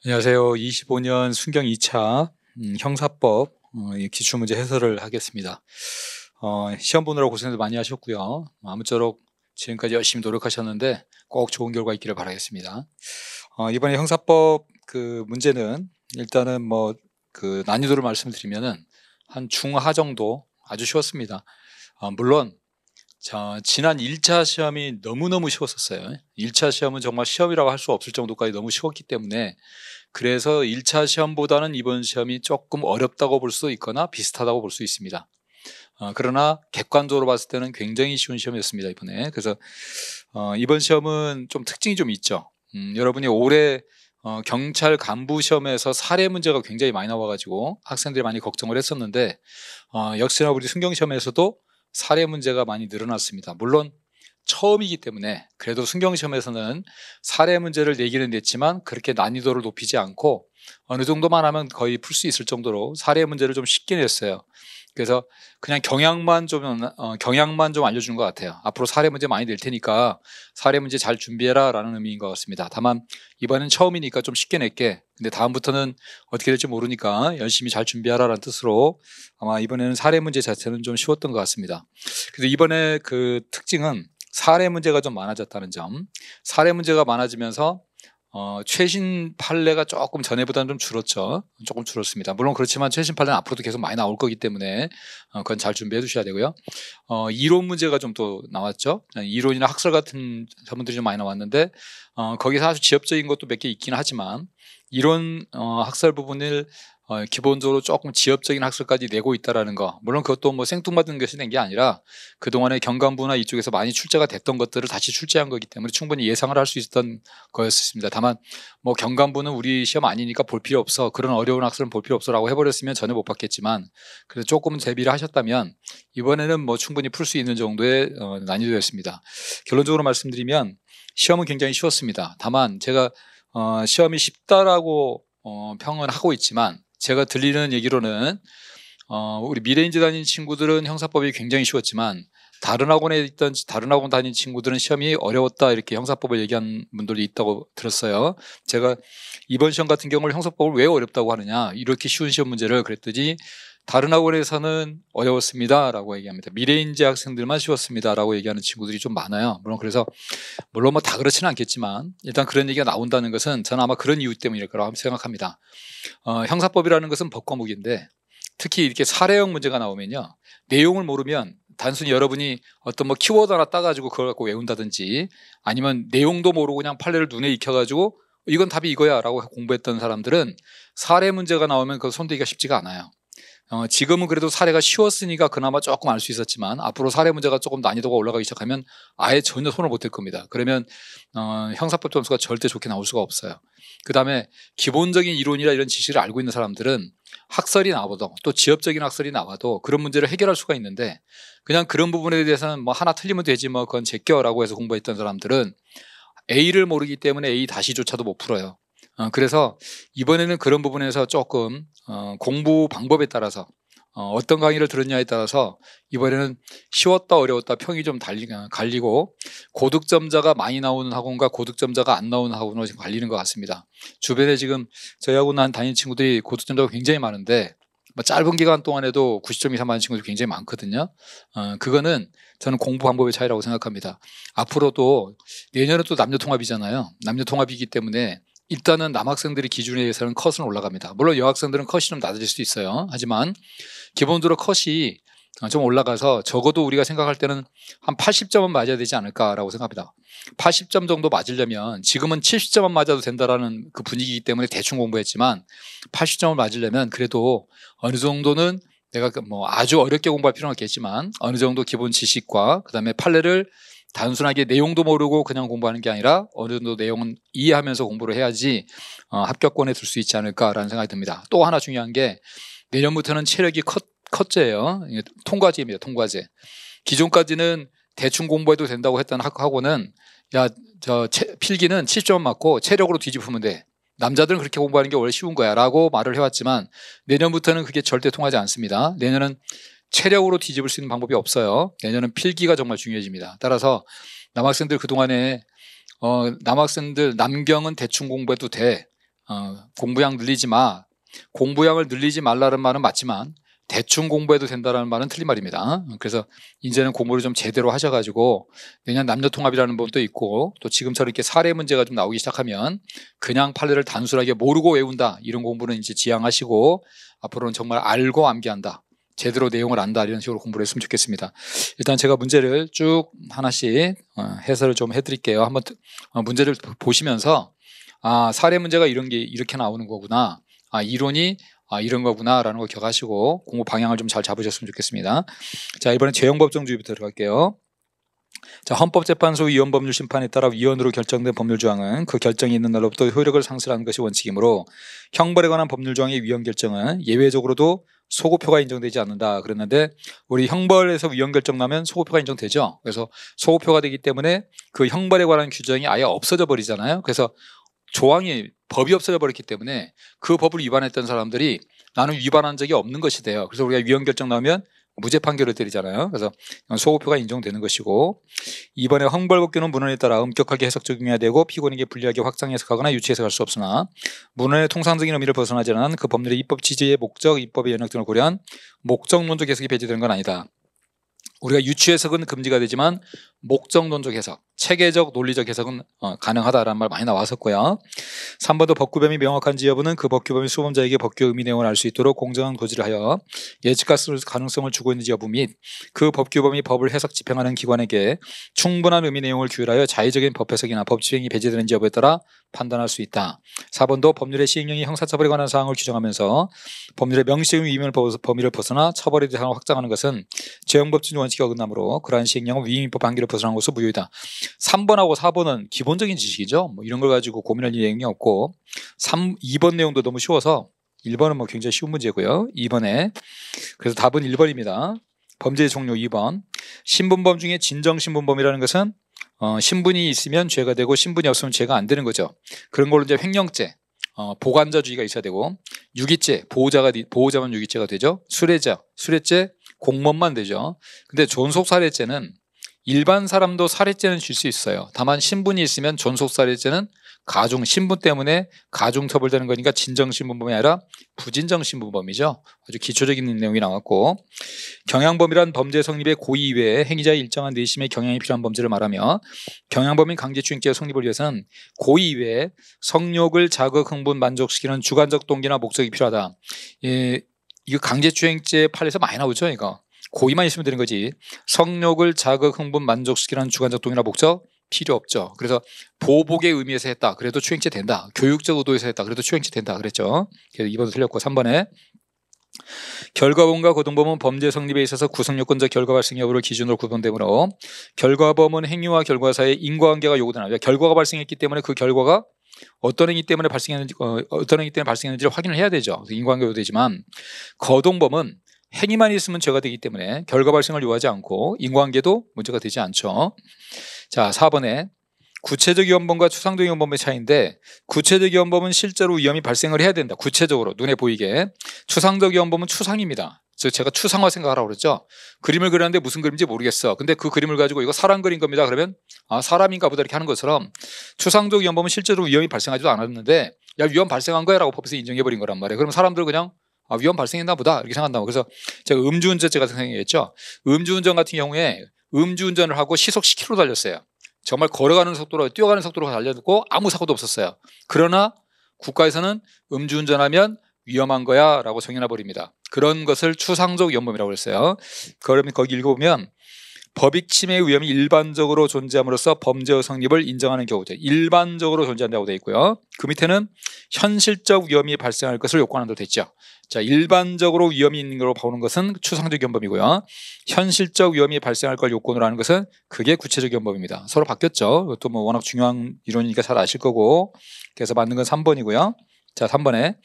안녕하세요. 25년 순경 2차 형사법 이 기출문제 해설을 하겠습니다. 시험 보느라고 고생도 많이 하셨고요. 아무쪼록 지금까지 열심히 노력하셨는데 꼭 좋은 결과 있기를 바라겠습니다. 이번에 형사법 그 문제는 일단은 그 난이도를 말씀드리면은 한 중하 정도 아주 쉬웠습니다. 물론 지난 1차 시험이 너무너무 쉬웠었어요. 1차 시험은 정말 시험이라고 할 수 없을 정도까지 너무 쉬웠기 때문에 그래서 1차 시험보다는 이번 시험이 조금 어렵다고 볼 수 있거나 비슷하다고 볼 수 있습니다. 그러나 객관적으로 봤을 때는 굉장히 쉬운 시험이었습니다, 이번에. 그래서 이번 시험은 좀 특징이 좀 있죠. 여러분이 올해 경찰 간부 시험에서 사례 문제가 굉장히 많이 나와가지고 학생들이 많이 걱정을 했었는데 역시나 우리 순경 시험에서도 사례 문제가 많이 늘어났습니다. 물론 처음이기 때문에 그래도 순경 시험에서는 사례 문제를 내기는 냈지만 그렇게 난이도를 높이지 않고 어느 정도만 하면 거의 풀 수 있을 정도로 사례 문제를 좀 쉽게 냈어요. 그래서 그냥 경향만 좀 알려주는 것 같아요. 앞으로 사례 문제 많이 낼 테니까 사례 문제 잘 준비해라 라는 의미인 것 같습니다. 다만 이번엔 처음이니까 좀 쉽게 낼게. 근데 다음부터는 어떻게 될지 모르니까 열심히 잘 준비하라 라는 뜻으로 아마 이번에는 사례 문제 자체는 좀 쉬웠던 것 같습니다. 그래서 이번에 그 특징은 사례 문제가 좀 많아졌다는 점. 사례 문제가 많아지면서 최신 판례가 조금 전에보다는 좀 줄었죠. 조금 줄었습니다. 물론 그렇지만 최신 판례는 앞으로도 계속 많이 나올 거기 때문에 그건 잘 준비해 두셔야 되고요. 이론 문제가 좀 또 나왔죠. 이론이나 학설 같은 전문들이 좀 많이 나왔는데 거기서 아주 지엽적인 것도 몇 개 있기는 하지만 이론 학설 부분을 기본적으로 조금 지엽적인 학설까지 내고 있다라는 거. 물론 그것도 뭐 생뚱맞은 것이 낸 게 아니라 그동안에 경감부나 이쪽에서 많이 출제가 됐던 것들을 다시 출제한 거기 때문에 충분히 예상을 할 수 있었던 거였습니다. 다만 뭐 경감부는 우리 시험 아니니까 볼 필요 없어. 그런 어려운 학설은 볼 필요 없어라고 해버렸으면 전혀 못 받겠지만 그래서 조금 대비를 하셨다면 이번에는 뭐 충분히 풀 수 있는 정도의 난이도였습니다. 결론적으로 말씀드리면 시험은 굉장히 쉬웠습니다. 다만 제가 시험이 쉽다라고 평은 하고 있지만 제가 들리는 얘기로는 우리 미래인지 다닌 친구들은 형사법이 굉장히 쉬웠지만 다른 학원 다닌 친구들은 시험이 어려웠다 이렇게 형사법을 얘기한 분들이 있다고 들었어요. 제가 이번 시험 같은 경우를 형사법을 왜 어렵다고 하느냐 이렇게 쉬운 시험 문제를 그랬더니 다른 학원에서는 어려웠습니다라고 얘기합니다. 미래인지 학생들만 쉬웠습니다라고 얘기하는 친구들이 좀 많아요. 물론 뭐 다 그렇지는 않겠지만 일단 그런 얘기가 나온다는 것은 저는 아마 그런 이유 때문일 거라고 생각합니다. 형사법이라는 것은 법 과목인데 특히 이렇게 사례형 문제가 나오면요. 내용을 모르면 단순히 여러분이 어떤 뭐 키워드 하나 따가지고 그걸 갖고 외운다든지 아니면 내용도 모르고 그냥 판례를 눈에 익혀가지고 이건 답이 이거야 라고 공부했던 사람들은 사례 문제가 나오면 그거 손대기가 쉽지가 않아요. 지금은 그래도 사례가 쉬웠으니까 그나마 조금 알 수 있었지만 앞으로 사례 문제가 조금 난이도가 올라가기 시작하면 아예 전혀 손을 못 댈 겁니다. 그러면 형사법 점수가 절대 좋게 나올 수가 없어요. 그 다음에 기본적인 이론이나 이런 지식을 알고 있는 사람들은 학설이 나와도 또 지엽적인 학설이 나와도 그런 문제를 해결할 수가 있는데 그냥 그런 부분에 대해서는 뭐 하나 틀리면 되지 뭐 그건 제껴라고 해서 공부했던 사람들은 A를 모르기 때문에 A 다시조차도 못 풀어요. 그래서 이번에는 그런 부분에서 조금 공부 방법에 따라서 어떤 강의를 들었냐에 따라서 이번에는 쉬웠다 어려웠다 평이 좀 갈리고 고득점자가 많이 나오는 학원과 고득점자가 안 나오는 학원으로 지금 갈리는 것 같습니다. 주변에 지금 저희 학원 다니는 친구들이 고득점자가 굉장히 많은데 뭐 짧은 기간 동안에도 90점 이상 받는 친구들이 굉장히 많거든요. 그거는 저는 공부 방법의 차이라고 생각합니다. 앞으로도 내년은 또 남녀통합이잖아요. 남녀통합이기 때문에 일단은 남학생들의 기준에 의해서는 컷은 올라갑니다. 물론 여학생들은 컷이 좀 낮아질 수도 있어요. 하지만 기본적으로 컷이 좀 올라가서 적어도 우리가 생각할 때는 한 80점은 맞아야 되지 않을까라고 생각합니다. 80점 정도 맞으려면 지금은 70점만 맞아도 된다라는 그 분위기이기 때문에 대충 공부했지만 80점을 맞으려면 그래도 어느 정도는 내가 뭐 아주 어렵게 공부할 필요는 없겠지만 어느 정도 기본 지식과 그다음에 판례를 단순하게 내용도 모르고 그냥 공부하는 게 아니라 어느 정도 내용은 이해하면서 공부를 해야지 합격권에 들 수 있지 않을까라는 생각이 듭니다. 또 하나 중요한 게 내년부터는 체력이 컷제예요. 통과제입니다. 통과제. 기존까지는 대충 공부해도 된다고 했던 학원은 필기는 70점 맞고 체력으로 뒤집으면 돼. 남자들은 그렇게 공부하는 게 원래 쉬운 거야 라고 말을 해왔지만 내년부터는 그게 절대 통하지 않습니다. 내년은 체력으로 뒤집을 수 있는 방법이 없어요. 내년은 필기가 정말 중요해집니다. 따라서 남학생들 그동안에 남학생들 남경은 대충 공부해도 돼. 공부량 늘리지 마. 공부량을 늘리지 말라는 말은 맞지만 대충 공부해도 된다는 말은 틀린 말입니다. 그래서 이제는 공부를 좀 제대로 하셔가지고 내년 남녀통합이라는 법도 있고 또 지금처럼 이렇게 사례 문제가 좀 나오기 시작하면 그냥 판례를 단순하게 모르고 외운다 이런 공부는 이제 지양하시고 앞으로는 정말 알고 암기한다. 제대로 내용을 안다 이런 식으로 공부를 했으면 좋겠습니다. 일단 제가 문제를 쭉 하나씩 해설을 좀 해드릴게요. 한번 문제를 보시면서 사례 문제가 이런 게 이렇게 나오는 거구나. 이론이 이런 거구나 라는 거 기억하시고 공부 방향을 좀 잘 잡으셨으면 좋겠습니다. 자, 이번엔 재형법정주의부터 들어갈게요. 자, 헌법재판소 위헌법률 심판에 따라 위헌으로 결정된 법률 조항은 그 결정이 있는 날로부터 효력을 상실하는 것이 원칙이므로 형벌에 관한 법률 조항의 위헌 결정은 예외적으로도 소급표가 인정되지 않는다 그랬는데 우리 형벌에서 위헌 결정 나면 소급표가 인정되죠. 그래서 소급표가 되기 때문에 그 형벌에 관한 규정이 아예 없어져 버리잖아요. 그래서 조항이 법이 없어져 버렸기 때문에 그 법을 위반했던 사람들이 나는 위반한 적이 없는 것이 돼요. 그래서 우리가 위헌 결정 나오면 무죄 판결을 때리잖아요. 그래서 소급표가 인정되는 것이고 이번에 형벌법규는 문헌에 따라 엄격하게 해석 적용해야 되고 피고인에게 불리하게 확장 해석하거나 유치 해석할 수 없으나 문헌의 통상적인 의미를 벗어나지 않은 그 법률의 입법 취지의 목적, 입법의 영역 등을 고려한 목적론적 해석이 배제되는 건 아니다. 우리가 유추 해석은 금지가 되지만 목적론적 해석, 체계적 논리적 해석은 가능하다라는 말 많이 나왔었고요. 3번도 법규범위 명확한지 여부는 그 법규범위 수범자에게 법규 의미 내용을 알 수 있도록 공정한 고지를 하여 예측할 가능성을 주고 있는지 여부 및 그 법규범위 법을 해석 집행하는 기관에게 충분한 의미 내용을 규율하여 자의적인 법 해석이나 법 집행이 배제되는지 여부에 따라 판단할 수 있다. 4번도 법률의 시행령이 형사처벌에 관한 사항을 규정하면서 법률의 명시적인 위임을 범위를 벗어나 처벌의 대상을 확장하는 것은 재형법적 원칙에 어긋나므로 그러한 시행령은 위임법 한계를 벗어난 것으로 무효이다. 3번하고 4번은 기본적인 지식이죠. 뭐 이런 걸 가지고 고민할 내용이 없고 2번 내용도 너무 쉬워서 1번은 뭐 굉장히 쉬운 문제고요. 2번에 그래서 답은 1번입니다. 범죄의 종류 2번 신분범 중에 진정신분범이라는 것은 신분이 있으면 죄가 되고 신분이 없으면 죄가 안 되는 거죠. 그런 걸로 이제 횡령죄, 보관자주의가 있어야 되고 유기죄, 보호자만 유기죄가 되죠. 수뢰죄 공무원만 되죠. 근데 존속살해죄는 일반 사람도 살해죄는 질 수 있어요. 다만 신분이 있으면 존속살해죄는 신분 때문에 가중처벌되는 거니까 진정신분범이 아니라 부진정신분범이죠. 아주 기초적인 내용이 나왔고 경양범이란 범죄 성립의 고의 이외에 행위자의 일정한 내심의 경향이 필요한 범죄를 말하며 경양범인 강제추행죄의 성립을 위해서는 고의 이외에 성욕을 자극, 흥분, 만족시키는 주관적 동기나 목적이 필요하다. 이거 강제추행죄 판례에서 많이 나오죠. 이거 고의만 있으면 되는 거지. 성욕을 자극, 흥분, 만족시키는 주관적 동기나 목적 필요 없죠. 그래서 보복의 의미에서 했다. 그래도 추행죄 된다. 교육적 의도에서 했다. 그래도 추행죄 된다. 그랬죠. 그래서 2번도 틀렸고 3번에 결과범과 고등범은 범죄 성립에 있어서 구성요건적 결과 발생 여부를 기준으로 구분되므로 결과범은 행위와 결과 사이에 인과관계가 요구되나 결과가 발생했기 때문에 그 결과가 어떤 행위 때문에 발생했는지를 확인을 해야 되죠. 인과관계 요구되지만 거동범은 행위만 있으면 죄가 되기 때문에 결과 발생을 요하지 않고 인과관계도 문제가 되지 않죠. 자, 4번에 구체적 위헌범과 추상적 위헌범의 차이인데 구체적 위헌범은 실제로 위험이 발생을 해야 된다. 구체적으로 눈에 보이게. 추상적 위헌범은 추상입니다. 제가 추상화 생각하라고 그랬죠. 그림을 그렸는데 무슨 그림인지 모르겠어. 근데 그 그림을 가지고 이거 사람 그린 겁니다. 그러면 사람인가 보다 이렇게 하는 것처럼 추상적 위헌범은 실제로 위험이 발생하지도 않았는데 야 위험 발생한 거야 라고 법에서 인정해버린 거란 말이에요. 그럼 사람들 그냥 위험 발생했나 보다 이렇게 생각한다고. 그래서 제가 음주운전죄 같은 생각했죠. 음주운전 같은 경우에 음주운전을 하고 시속 10km 달렸어요. 정말 걸어가는 속도로 뛰어가는 속도로 달렸고 아무 사고도 없었어요. 그러나 국가에서는 음주운전하면 위험한 거야 라고 정해놔 버립니다. 그런 것을 추상적 위헌범이라고 그랬어요. 그러면 거기 읽어보면 법익 침해 위험이 일반적으로 존재함으로써 범죄의 성립을 인정하는 경우죠. 일반적으로 존재한다고 되어 있고요. 그 밑에는 현실적 위험이 발생할 것을 요구한다고 되어 있죠. 자, 일반적으로 위험이 있는 걸로 보는 것은 추상적 위헌범이고요. 현실적 위험이 발생할 걸 요건으로 하는 것은 그게 구체적 위헌범입니다. 서로 바뀌었죠. 이것도 뭐 워낙 중요한 이론이니까 잘 아실 거고. 그래서 맞는 건 3번이고요. 자, 3번에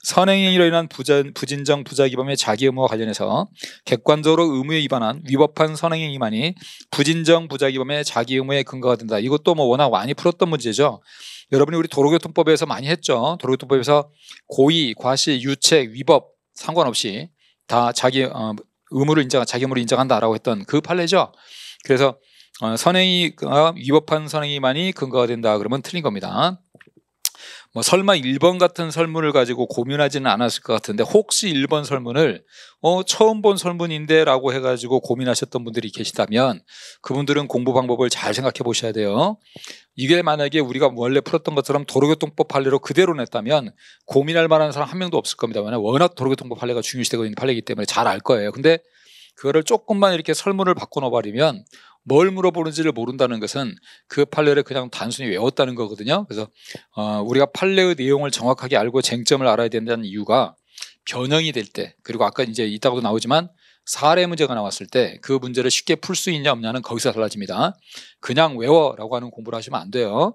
선행행위로 인한 부진정 부작위범의 자기 의무와 관련해서 객관적으로 의무에 위반한 위법한 선행행위만이 부진정 부작위범의 자기 의무에 근거가 된다. 이것도 뭐 워낙 많이 풀었던 문제죠. 여러분이 우리 도로교통법에서 많이 했죠. 도로교통법에서 고의, 과실, 유책, 위법 상관없이 다 자기 의무를 인정한다라고 했던 그 판례죠. 그래서 선행위가 위법한 선행위만이 근거가 된다 그러면 틀린 겁니다. 뭐 설마 1번 같은 설문을 가지고 고민하지는 않았을 것 같은데 혹시 1번 설문을 처음 본 설문인데 라고 해가지고 고민하셨던 분들이 계시다면 그분들은 공부 방법을 잘 생각해 보셔야 돼요. 이게 만약에 우리가 원래 풀었던 것처럼 도로교통법 판례로 그대로 냈다면 고민할 만한 사람 한 명도 없을 겁니다. 왜냐하면 워낙 도로교통법 판례가 중요시되고 있는 판례이기 때문에 잘 알 거예요. 근데 그거를 조금만 이렇게 설문을 바꿔놓아버리면 뭘 물어보는지를 모른다는 것은 그 판례를 그냥 단순히 외웠다는 거거든요. 그래서 우리가 판례의 내용을 정확하게 알고 쟁점을 알아야 된다는 이유가 변형이 될 때, 그리고 아까 이제 이따가도 나오지만 사례 문제가 나왔을 때 그 문제를 쉽게 풀 수 있냐 없냐는 거기서 달라집니다. 그냥 외워라고 하는 공부를 하시면 안 돼요.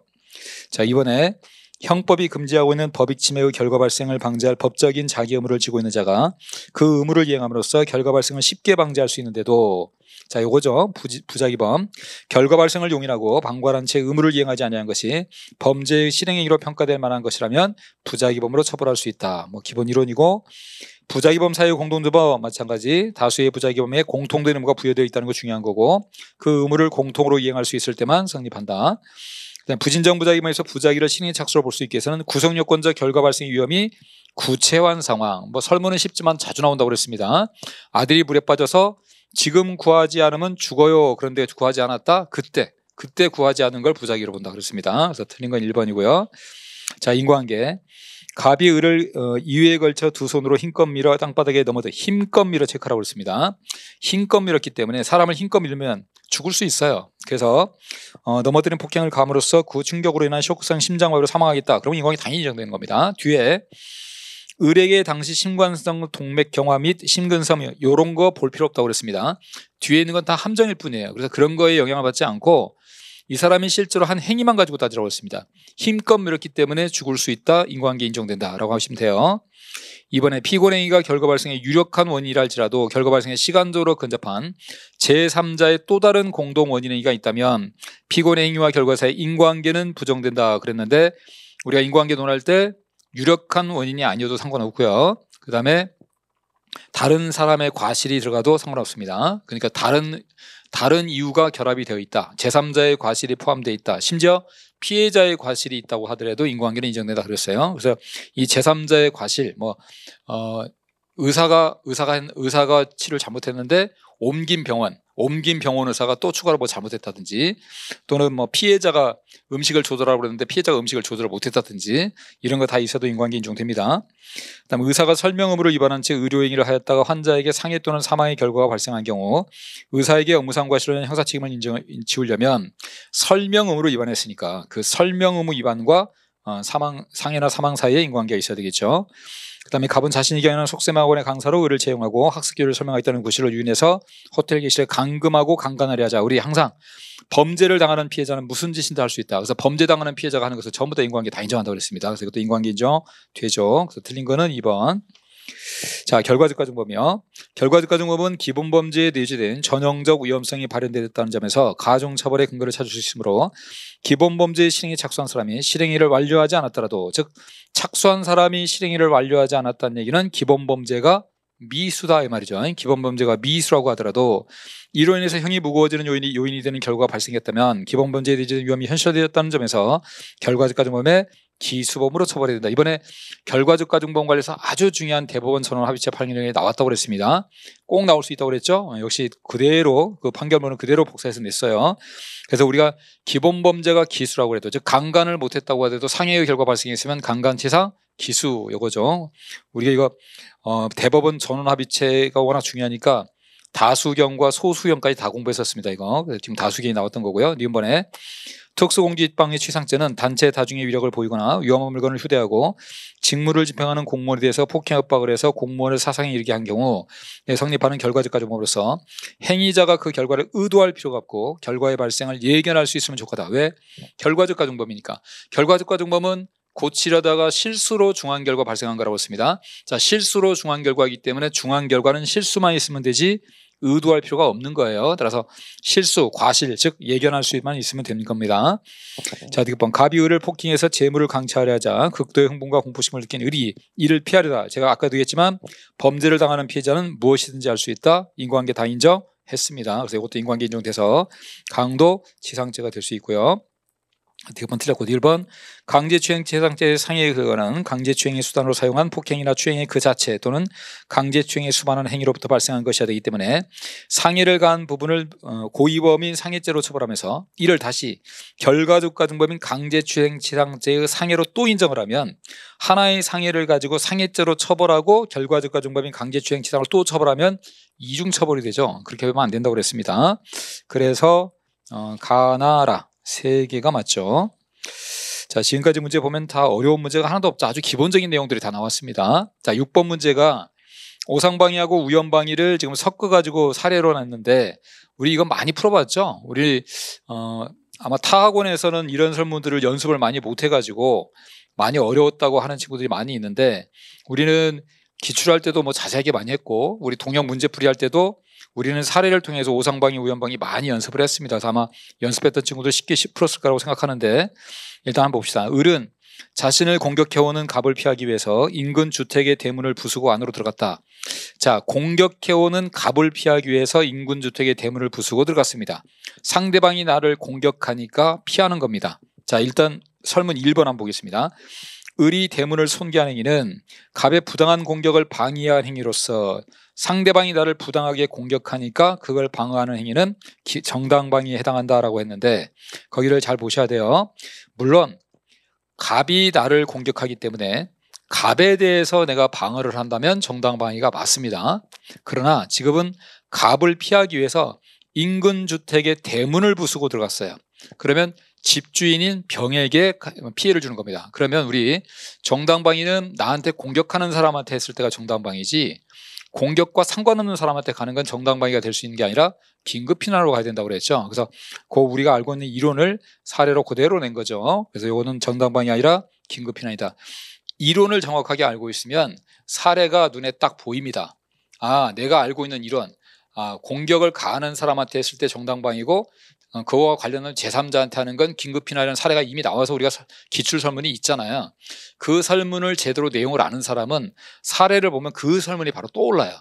자, 이번에 형법이 금지하고 있는 법익 침해의 결과 발생을 방지할 법적인 자기 의무를 지고 있는 자가 그 의무를 이행함으로써 결과 발생을 쉽게 방지할 수 있는데도, 자, 요거죠. 부작위범. 결과 발생을 용인하고 방관한 채 의무를 이행하지 아니한 것이 범죄의 실행행위로 평가될 만한 것이라면 부작위범으로 처벌할 수 있다. 뭐 기본 이론이고, 부작위범 사유 공동주범 마찬가지 다수의 부작위범에 공통된 의무가 부여되어 있다는 거 중요한 거고, 그 의무를 공통으로 이행할 수 있을 때만 성립한다. 부진정 부작위범에서 부작위를 실행에 착수로 볼 수 있게 해서는 구성요건적 결과 발생 위험이 구체화한 상황. 뭐 설문은 쉽지만 자주 나온다고 그랬습니다. 아들이 물에 빠져서 지금 구하지 않으면 죽어요. 그런데 구하지 않았다. 그때 구하지 않은 걸 부작위로 본다 그랬습니다. 그래서 틀린 건 1번이고요. 자, 인과관계. 갑이 을을 2회에 걸쳐 두 손으로 힘껏 밀어 땅바닥에 넘어져 힘껏 밀어 체크라고 그랬습니다. 힘껏 밀었기 때문에 사람을 힘껏 밀면 죽을 수 있어요. 그래서 넘어뜨린 폭행을 감으로써 그 충격으로 인한 쇼크성 심장마비로 사망하겠다. 그러면 인과관계 당연히 인정되는 겁니다. 뒤에 을에게 당시 심관성 동맥 경화 및 심근섬유 이런 거 볼 필요 없다고 그랬습니다. 뒤에 있는 건 다 함정일 뿐이에요. 그래서 그런 거에 영향을 받지 않고 이 사람이 실제로 한 행위만 가지고 따지라고 했습니다. 힘껏 밀었기 때문에 죽을 수 있다. 인과관계 인정된다라고 하시면 돼요. 이번에 피고행위가 결과 발생의 유력한 원인이라 할지라도 결과 발생에 시간적으로 근접한 제3자의 또 다른 공동 원인행위가 있다면 피고행위와 결과 사이의 인과관계는 부정된다 그랬는데, 우리가 인과관계 논할 때 유력한 원인이 아니어도 상관없고요. 그 다음에 다른 사람의 과실이 들어가도 상관없습니다. 그러니까 다른 이유가 결합이 되어 있다. 제3자의 과실이 포함되어 있다. 심지어 피해자의 과실이 있다고 하더라도 인과관계는 인정된다 그랬어요. 그래서 이 제3자의 과실, 의사가 치료를 잘못했는데 옮긴 병원 의사가 또 추가로 뭐 잘못했다든지, 또는 뭐 피해자가 음식을 조절하라고 그랬는데 피해자가 음식을 조절을 못했다든지, 이런 거 다 있어도 인과관계 인정됩니다. 그다음 의사가 설명 의무를 위반한 채 의료행위를 하였다가 환자에게 상해 또는 사망의 결과가 발생한 경우 의사에게 업무상 과실로 형사 책임을 지우려면 설명 의무를 위반했으니까 그 설명 의무 위반과 상해나 사망 사이에 인과관계가 있어야 되겠죠. 그다음에 갑은 자신이 경영하는 속셈학원의 강사로 의를 채용하고 학습기를 설명하겠다는 구실을 유인해서 호텔 객실에 감금하고 강간하려 하자. 우리 항상 범죄를 당하는 피해자는 무슨 짓인지 할 수 있다. 그래서 범죄 당하는 피해자가 하는 것을 전부 다 인과관계 다 인정한다고 그랬습니다. 그래서 이것도 인과관계 인정 되죠. 그래서 틀린 거는 2번. 자, 결과적 가중법이요. 결과적 가중법은 기본 범죄에 내재된 전형적 위험성이 발현되었다는 점에서 가중처벌의 근거를 찾을 수 있으므로 기본 범죄의 실행에 착수한 사람이 실행위를 완료하지 않았더라도, 즉 착수한 사람이 실행위를 완료하지 않았다는 얘기는 기본 범죄가 미수다 이 말이죠. 기본 범죄가 미수라고 하더라도 이로 인해서 형이 무거워지는 요인이 되는 결과가 발생했다면 기본 범죄에 대한 위험이 현실화되었다는 점에서 결과적 가중범의 기수범으로 처벌해야 된다. 이번에 결과적 가중범 관련해서 아주 중요한 대법원 선언 합의체 판결이 나왔다고 그랬습니다. 꼭 나올 수 있다고 그랬죠. 역시 그대로 그 판결문은 그대로 복사해서 냈어요. 그래서 우리가 기본 범죄가 기수라고 그래도, 즉 강간을 못했다고 하더라도 상해의 결과 발생했으면 강간치사 기수 요거죠. 우리가 이거 대법원 전원 합의체가 워낙 중요하니까 다수경과 소수경까지 다 공부했었습니다. 이거 지금 다수경이 나왔던 거고요. 이번에 특수공직방해 취상죄는 단체 다중의 위력을 보이거나 위험한 물건을 휴대하고 직무를 집행하는 공무원에 대해서 폭행 협박을 해서 공무원을 사상에 이르게 한 경우 성립하는 결과적 가중법으로서 행위자가 그 결과를 의도할 필요가 없고 결과의 발생을 예견할 수 있으면 좋겠다. 왜? 결과적 가중법이니까. 결과적 가중법은 고치려다가 실수로 중한 결과 발생한 거라고 했습니다. 자, 실수로 중한 결과이기 때문에 중한 결과는 실수만 있으면 되지 의도할 필요가 없는 거예요. 따라서 실수, 과실, 즉 예견할 수만 있으면 되는 겁니다. 자, 뒷번 갑이 을을 폭행해서 재물을 강취하려 하자 극도의 흥분과 공포심을 느낀 을이 이를 피하려다. 제가 아까도 얘기했지만 범죄를 당하는 피해자는 무엇이든지 할 수 있다. 인과관계 다 인정했습니다. 그래서 이것도 인과관계 인정돼서 강도 치상죄가 될 수 있고요. 어떻게 보면 틀렸고 1번 강제추행 재산죄의 상해에 그거는 강제추행의 수단으로 사용한 폭행이나 추행의 그 자체 또는 강제추행에 수반하는 행위로부터 발생한 것이어야 되기 때문에 상해를 가한 부분을 고의범인 상해죄로 처벌하면서 이를 다시 결과적가중범인 강제추행 재산죄의 상해로 또 인정을 하면 하나의 상해를 가지고 상해죄로 처벌하고 결과적가중범인 강제추행 재산을 또 처벌하면 이중처벌이 되죠. 그렇게 하면 안 된다고 그랬습니다. 그래서 가나라 3개가 맞죠. 자, 지금까지 문제 보면 다 어려운 문제가 하나도 없죠. 아주 기본적인 내용들이 다 나왔습니다. 자, 6번 문제가 오상방위하고 우연방위를 지금 섞어가지고 사례로 냈는데 우리 이거 많이 풀어봤죠. 우리 아마 타 학원에서는 이런 설문들을 연습을 많이 못해가지고 많이 어려웠다고 하는 친구들이 많이 있는데 우리는 기출할 때도 뭐 자세하게 많이 했고 우리 동영 문제풀이 할 때도 우리는 사례를 통해서 오상방위, 우연방위 많이 연습을 했습니다. 그래서 아마 연습했던 친구들 쉽게 풀었을 거라고 생각하는데 일단 한번 봅시다. 을은 자신을 공격해오는 갑을 피하기 위해서 인근 주택의 대문을 부수고 안으로 들어갔다. 자, 공격해오는 갑을 피하기 위해서 인근 주택의 대문을 부수고 들어갔습니다. 상대방이 나를 공격하니까 피하는 겁니다. 자, 일단 설문 1번 한번 보겠습니다. 을이 대문을 손괴한 행위는 갑의 부당한 공격을 방해한 행위로서 상대방이 나를 부당하게 공격하니까 그걸 방어하는 행위는 정당방위에 해당한다라고 했는데 거기를 잘 보셔야 돼요. 물론 갑이 나를 공격하기 때문에 갑에 대해서 내가 방어를 한다면 정당방위가 맞습니다. 그러나 지금은 갑을 피하기 위해서 인근 주택의 대문을 부수고 들어갔어요. 그러면 집주인인 병에게 피해를 주는 겁니다. 그러면 우리 정당방위는 나한테 공격하는 사람한테 했을 때가 정당방위지 공격과 상관없는 사람한테 가는 건 정당방위가 될 수 있는 게 아니라 긴급피난으로 가야 된다고 그랬죠. 그래서 그 우리가 알고 있는 이론을 사례로 그대로 낸 거죠. 그래서 이거는 정당방위 아니라 긴급피난이다. 이론을 정확하게 알고 있으면 사례가 눈에 딱 보입니다. 아, 내가 알고 있는 이론. 공격을 가하는 사람한테 했을 때 정당방위고 그거와 관련된 제3자한테 하는 건 긴급피난이라는 사례가 이미 나와서 우리가 기출 설문이 있잖아요. 그 설문을 제대로 내용을 아는 사람은 사례를 보면 그 설문이 바로 떠올라요.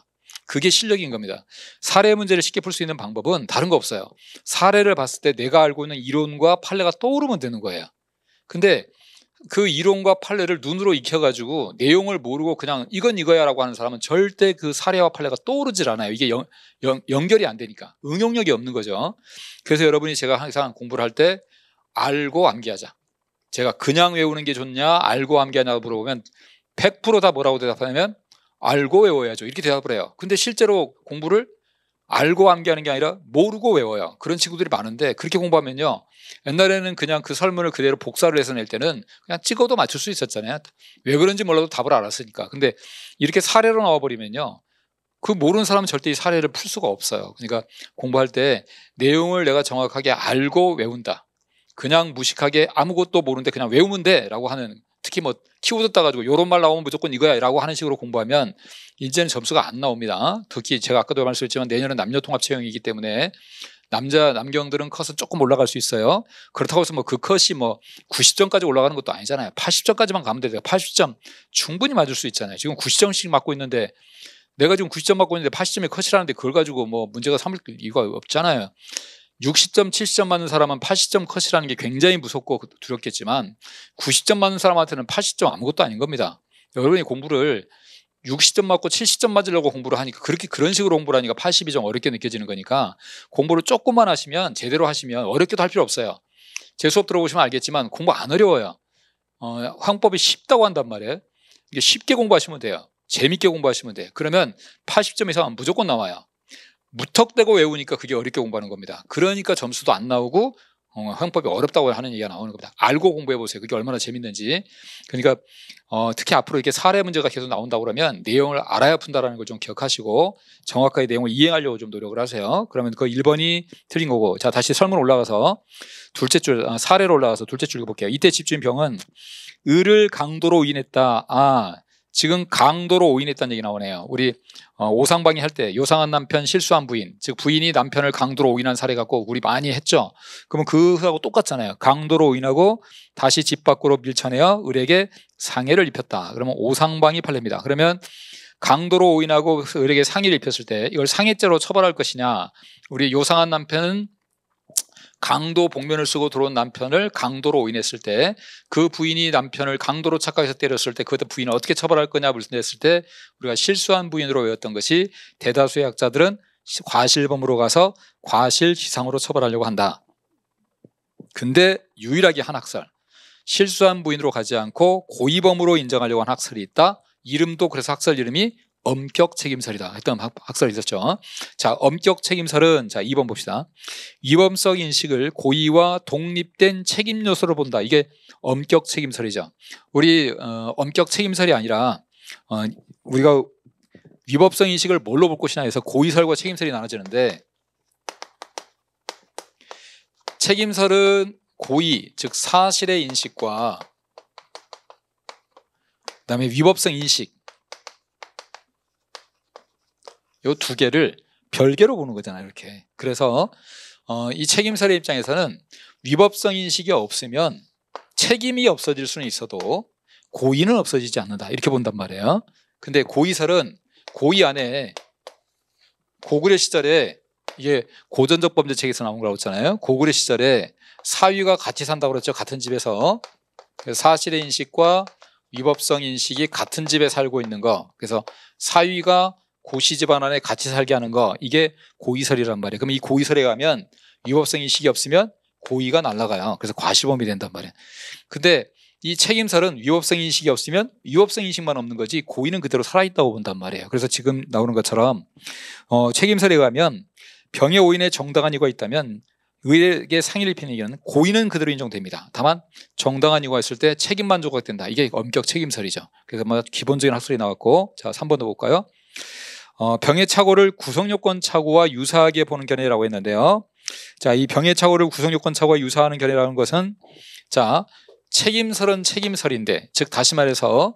그게 실력인 겁니다. 사례 문제를 쉽게 풀 수 있는 방법은 다른 거 없어요. 사례를 봤을 때 내가 알고 있는 이론과 판례가 떠오르면 되는 거예요. 근데 그 이론과 판례를 눈으로 익혀가지고 내용을 모르고 그냥 이건 이거야 라고 하는 사람은 절대 그 사례와 판례가 떠오르질 않아요. 이게 연결이 안 되니까 응용력이 없는 거죠. 그래서 여러분이 제가 항상 공부를 할 때 알고 암기하자. 제가 그냥 외우는 게 좋냐 알고 암기하냐고 물어보면 100% 다 뭐라고 대답하냐면 알고 외워야죠 이렇게 대답을 해요. 근데 실제로 공부를 알고 암기하는 게 아니라 모르고 외워요. 그런 친구들이 많은데 그렇게 공부하면요 옛날에는 그냥 그 설문을 그대로 복사를 해서 낼 때는 그냥 찍어도 맞출 수 있었잖아요. 왜 그런지 몰라도 답을 알았으니까. 근데 이렇게 사례로 나와버리면요 그 모르는 사람은 절대 이 사례를 풀 수가 없어요. 그러니까 공부할 때 내용을 내가 정확하게 알고 외운다. 그냥 무식하게 아무것도 모르는데 그냥 외우면 돼 라고 하는, 특히 뭐 키워드 따가지고 요런 말 나오면 무조건 이거야 라고 하는 식으로 공부하면 이제는 점수가 안 나옵니다. 특히 제가 아까도 말씀드렸지만 내년은 남녀통합 채용이기 때문에 남경들은 컷은 조금 올라갈 수 있어요. 그렇다고 해서 뭐 그 컷이 뭐 90점까지 올라가는 것도 아니잖아요. 80점까지만 가면 돼요. 80점 충분히 맞을 수 있잖아요. 지금 90점씩 맞고 있는데 내가 지금 90점 맞고 있는데 80점이 컷이라는데 그걸 가지고 뭐 문제가 삼을 이유가 없잖아요. 60점, 70점 맞는 사람은 80점 컷이라는 게 굉장히 무섭고 두렵겠지만 90점 맞는 사람한테는 80점 아무것도 아닌 겁니다. 여러분이 공부를 60점 맞고 70점 맞으려고 공부를 하니까 그런 식으로 공부를 하니까 82점 어렵게 느껴지는 거니까 공부를 조금만 하시면 제대로 하시면 어렵게도 할 필요 없어요. 제 수업 들어보시면 알겠지만 공부 안 어려워요. 화용법이 쉽다고 한단 말이에요. 이게 쉽게 공부하시면 돼요. 재밌게 공부하시면 돼요. 그러면 80점 이상은 무조건 나와요. 무턱대고 외우니까 그게 어렵게 공부하는 겁니다. 그러니까 점수도 안 나오고 화용법이 어렵다고 하는 얘기가 나오는 겁니다. 알고 공부해 보세요. 그게 얼마나 재밌는지. 그러니까 특히 앞으로 이렇게 사례 문제가 계속 나온다고 그러면 내용을 알아야 푼다는 걸 좀 기억하시고 정확하게 내용을 이해하려고 좀 노력을 하세요. 그러면 그 1번이 틀린 거고. 자, 다시 설문 올라가서 둘째 줄 사례로 올라가서 둘째 줄 읽어볼게요. 이때 집주인 병은 을을 강도로 오인했다. 지금 강도로 오인했다는 얘기 나오네요. 우리 오상방위 할 때 요상한 남편 실수한 부인, 즉 부인이 남편을 강도로 오인한 사례 갖고 우리 많이 했죠. 그러면 그하고 똑같잖아요. 강도로 오인하고 다시 집 밖으로 밀쳐내어 을에게 상해를 입혔다. 그러면 오상방위 판례입니다. 그러면 강도로 오인하고 을에게 상해를 입혔을 때 이걸 상해죄로 처벌할 것이냐, 우리 요상한 남편은 강도 복면을 쓰고 들어온 남편을 강도로 오인했을 때 그 부인이 남편을 강도로 착각해서 때렸을 때 그것도 부인을 어떻게 처벌할 거냐 물었을 때 우리가 실수한 부인으로 외웠던 것이 대다수의 학자들은 과실범으로 가서 과실치상으로 처벌하려고 한다. 근데 유일하게 한 학설, 실수한 부인으로 가지 않고 고의범으로 인정하려고 한 학설이 있다. 이름도 그래서 학설 이름이 엄격책임설이다 했던 학설이 있었죠. 자, 엄격책임설은 자 2번 봅시다. 위법성 인식을 고의와 독립된 책임 요소로 본다. 이게 엄격책임설이죠. 우리 엄격책임설이 아니라 우리가 위법성 인식을 뭘로 볼 것이냐 해서 고의설과 책임설이 나눠지는데, 책임설은 고의, 즉 사실의 인식과 그다음에 위법성 인식, 요 두 개를 별개로 보는 거잖아요. 이렇게. 그래서 이 책임설의 입장에서는 위법성 인식이 없으면 책임이 없어질 수는 있어도 고의는 없어지지 않는다. 이렇게 본단 말이에요. 근데 고의설은 고의 안에 고구려 시절에 이게 고전적 범죄책에서 나온 거라고 했잖아요. 고구려 시절에 사위가 같이 산다고 그랬죠. 같은 집에서. 사실의 인식과 위법성 인식이 같은 집에 살고 있는 거. 그래서 사위가 고시 집안 안에 같이 살게 하는 거, 이게 고의설이란 말이에요. 그럼 이 고의설에 가면 위법성 인식이 없으면 고의가 날아가요. 그래서 과실범이 된단 말이에요. 근데 이 책임설은 위법성 인식이 없으면 위법성 인식만 없는 거지 고의는 그대로 살아있다고 본단 말이에요. 그래서 지금 나오는 것처럼 책임설에 가면 병의 오인에 정당한 이유가 있다면 의에게 상해를 입히는 얘기는 고의는 그대로 인정됩니다. 다만 정당한 이유가 있을 때 책임만 조각된다. 이게 엄격 책임설이죠. 그래서 뭐 기본적인 학설이 나왔고, 자 3번 더 볼까요? 병의 착오를 구성요건 착오와 유사하게 보는 견해라고 했는데요. 자, 이 병의 착오를 구성요건 착오와 유사하는 견해라는 것은, 자, 책임설은 책임설인데, 즉 다시 말해서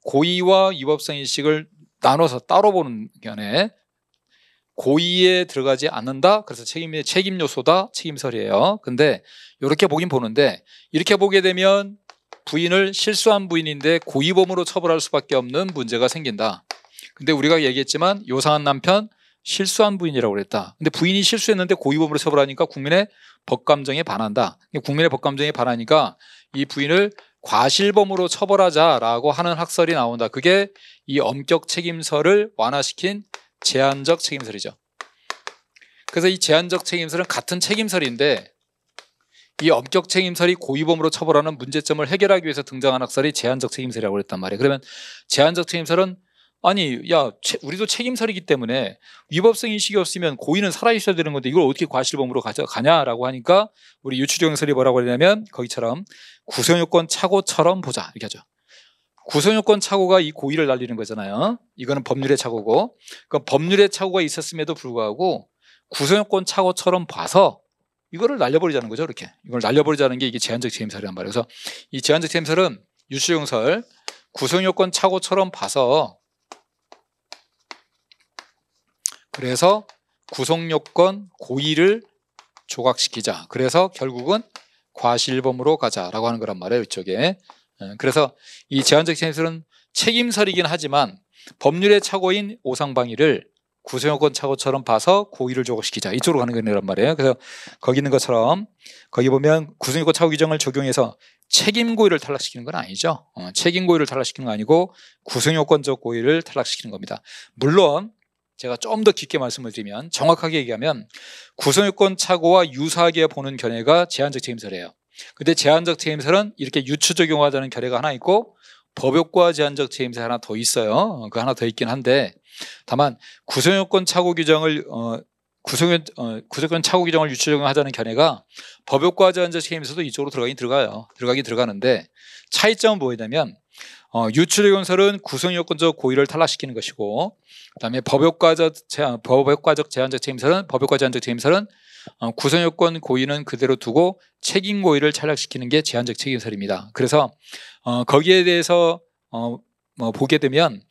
고의와 위법성 인식을 나눠서 따로 보는 견해, 고의에 들어가지 않는다. 그래서 책임 요소다. 책임설이에요. 근데 이렇게 보긴 보는데, 이렇게 보게 되면 부인을 실수한 부인인데 고의범으로 처벌할 수밖에 없는 문제가 생긴다. 근데 우리가 얘기했지만 요상한 남편 실수한 부인이라고 그랬다. 근데 부인이 실수했는데 고의범으로 처벌하니까 국민의 법감정에 반한다. 국민의 법감정에 반하니까 이 부인을 과실범으로 처벌하자라고 하는 학설이 나온다. 그게 이 엄격 책임설을 완화시킨 제한적 책임설이죠. 그래서 이 제한적 책임설은 같은 책임설인데 이 엄격 책임설이 고의범으로 처벌하는 문제점을 해결하기 위해서 등장한 학설이 제한적 책임설이라고 그랬단 말이에요. 그러면 제한적 책임설은 아니 야 우리도 책임설이기 때문에 위법성 인식이 없으면 고의는 살아있어야 되는 건데 이걸 어떻게 과실범으로 가냐라고 하니까 우리 유추정설이 뭐라고 하냐면 거기처럼 구성요건 착오처럼 보자 이렇게 하죠. 구성요건 착오가 이 고의를 날리는 거잖아요. 이거는 법률의 착오고, 그러니까 법률의 착오가 있었음에도 불구하고 구성요건 착오처럼 봐서 이거를 날려버리자는 거죠. 이렇게 이걸 날려버리자는 게 이게 제한적 책임설이란 말이에요. 그래서 이 제한적 책임설은 유추정설 구성요건 착오처럼 봐서, 그래서 구성요건 고의를 조각시키자. 그래서 결국은 과실범으로 가자라고 하는 거란 말이에요. 이쪽에. 그래서 이 제한적 책임설은 책임설이긴 하지만 법률의 착오인 오상방위를 구성요건 착오처럼 봐서 고의를 조각시키자. 이쪽으로 가는 거란 말이에요. 그래서 거기 있는 것처럼 거기 보면 구성요건 착오 규정을 적용해서 책임 고의를 탈락시키는 건 아니죠. 책임 고의를 탈락시키는 건 아니고 구성요건적 고의를 탈락시키는 겁니다. 물론 제가 좀 더 깊게 말씀을 드리면, 정확하게 얘기하면 구성요건 착오와 유사하게 보는 견해가 제한적 책임설이에요. 근데 제한적 책임설은 이렇게 유추 적용하자는 견해가 하나 있고 법효과 제한적 책임설 하나 더 있어요. 그 하나 더 있긴 한데, 다만 구성요건 착오 규정을 구성요건 착오 규정을 유추 적용하자는 견해가 법효과 제한적 책임설도 이쪽으로 들어가긴 들어가는데, 차이점은 뭐냐면 유추 적용설은 구성요건적 고의를 탈락시키는 것이고, 그다음에 법효과적 제한적 책임설은 구성요건 고의는 그대로 두고 책임 고의를 탈락시키는 게 제한적 책임설입니다. 그래서 거기에 대해서 보게 되면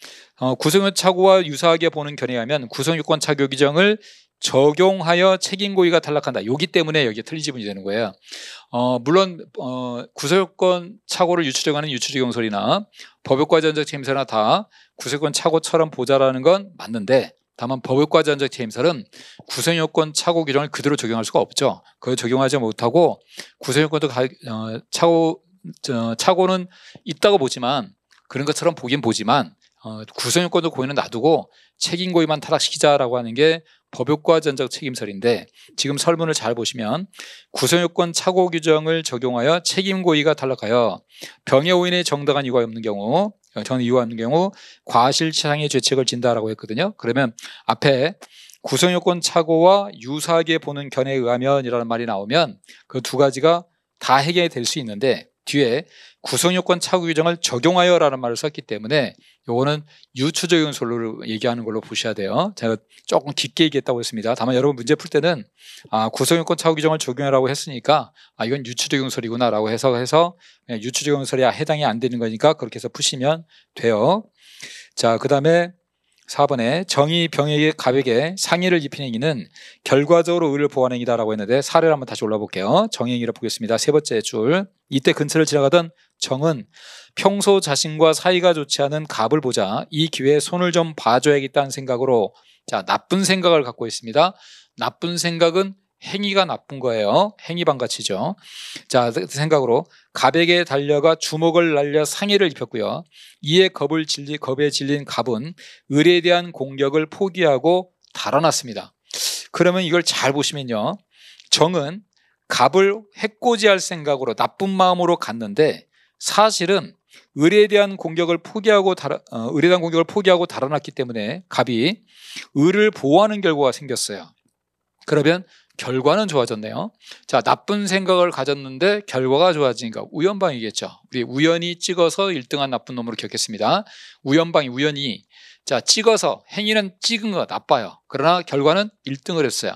구성요건 착오와 유사하게 보는 견해에 하면 구성요건 착오 규정을 적용하여 책임 고의가 탈락한다. 여기 때문에 여기에 틀린 지분이 되는 거예요. 물론 구성요건 착오를 유추적하는 유추적용설이나 법효과 제한적 책임설이나 다 구성요건 착오처럼 보자라는 건 맞는데, 다만 법역과 제한적 책임설은 구성요건 착오 규정을 그대로 적용할 수가 없죠. 그걸 적용하지 못하고 구성요건도 착오는 있다고 보지만 그런 것처럼 보긴 보지만 구성요건도 고의는 놔두고 책임 고의만 타락시키자라고 하는 게 법역과 제한적 책임설인데, 지금 설문을 잘 보시면 구성요건 착오 규정을 적용하여 책임 고의가 탈락하여 병의 오인의 정당한 이유가 없는 경우, 과실치상의 죄책을 진다라고 했거든요. 그러면 앞에 구성요건 착오와 유사하게 보는 견해에 의하면이라는 말이 나오면 그 두 가지가 다 해결이 될 수 있는데, 뒤에 구성요건 착오 규정을 적용하여라는 말을 썼기 때문에 요거는 유추적용설로 얘기하는 걸로 보셔야 돼요. 제가 조금 깊게 얘기했다고 했습니다. 다만 여러분 문제 풀 때는 구성요건 착오 규정을 적용하라고 했으니까 이건 유추적용설이구나 라고 해서 유추적용설이 해당이 안 되는 거니까 그렇게 해서 푸시면 돼요. 자, 그 다음에 4번에 정의 병에게 갑에게 상해를 입힌 행위는 결과적으로 의를 보호하는 행위다라고 했는데, 사례를 한번 다시 올라볼게요. 정의 행위를 보겠습니다. 세 번째 줄. 이때 근처를 지나가던 정은 평소 자신과 사이가 좋지 않은 갑을 보자 이 기회에 손을 좀 봐줘야겠다는 생각으로, 자, 나쁜 생각을 갖고 있습니다. 나쁜 생각은 행위가 나쁜 거예요. 행위 방가치죠. 자, 그 생각으로 갑에게 달려가 주먹을 날려 상해를 입혔고요. 이에 겁에 질린 갑은 을에 대한 공격을 포기하고 달아났습니다. 그러면 이걸 잘 보시면요, 정은 갑을 해코지할 생각으로 나쁜 마음으로 갔는데 사실은 을에 대한 공격을 포기하고 달아났기 때문에 갑이 을을 보호하는 결과가 생겼어요. 그러면 결과는 좋아졌네요. 자, 나쁜 생각을 가졌는데 결과가 좋아지니까 우연방이겠죠. 우리 우연히 찍어서 1등한 나쁜 놈으로 기억했습니다. 우연히 자, 찍어서, 행위는 찍은 거 나빠요. 그러나 결과는 1등을 했어요.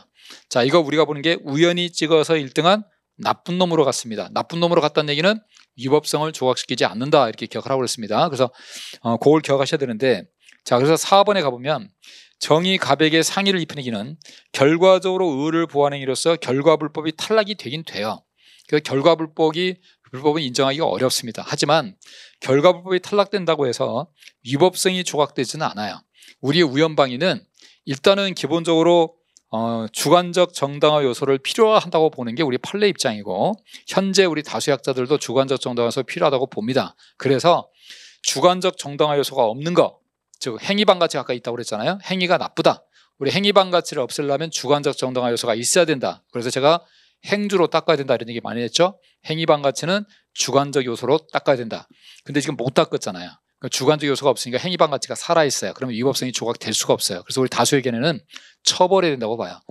자, 이거 우리가 보는 게 우연히 찍어서 1등한 나쁜 놈으로 갔습니다. 나쁜 놈으로 갔다는 얘기는 위법성을 조각시키지 않는다, 이렇게 기억하라고 그랬습니다. 그래서 그걸 기억하셔야 되는데, 자, 그래서 4번에 가보면 정이 갑에게 상해를 입힌 행위는 결과적으로 을을 보호하는 행위로서 결과불법이 탈락이 되긴 돼요. 그 결과불법은 인정하기가 어렵습니다. 하지만 결과불법이 탈락된다고 해서 위법성이 조각되지는 않아요. 우리의 우연방위는 일단은 기본적으로 주관적 정당화 요소를 필요한다고 보는 게 우리 판례 입장이고, 현재 우리 다수학자들도 주관적 정당화 요소 필요하다고 봅니다. 그래서 주관적 정당화 요소가 없는 거, 즉 행위반 가치가 아까 있다고 그랬잖아요. 행위가 나쁘다. 우리 행위반 가치를 없애려면 주관적 정당화 요소가 있어야 된다. 그래서 제가 행주로 닦아야 된다 이런 얘기 많이 했죠. 행위반 가치는 주관적 요소로 닦아야 된다. 근데 지금 못 닦았잖아요. 그러니까 주관적 요소가 없으니까 행위반 가치가 살아있어요. 그러면 위법성이 조각될 수가 없어요. 그래서 우리 다수의 견해는 처벌해야 된다고 봐요.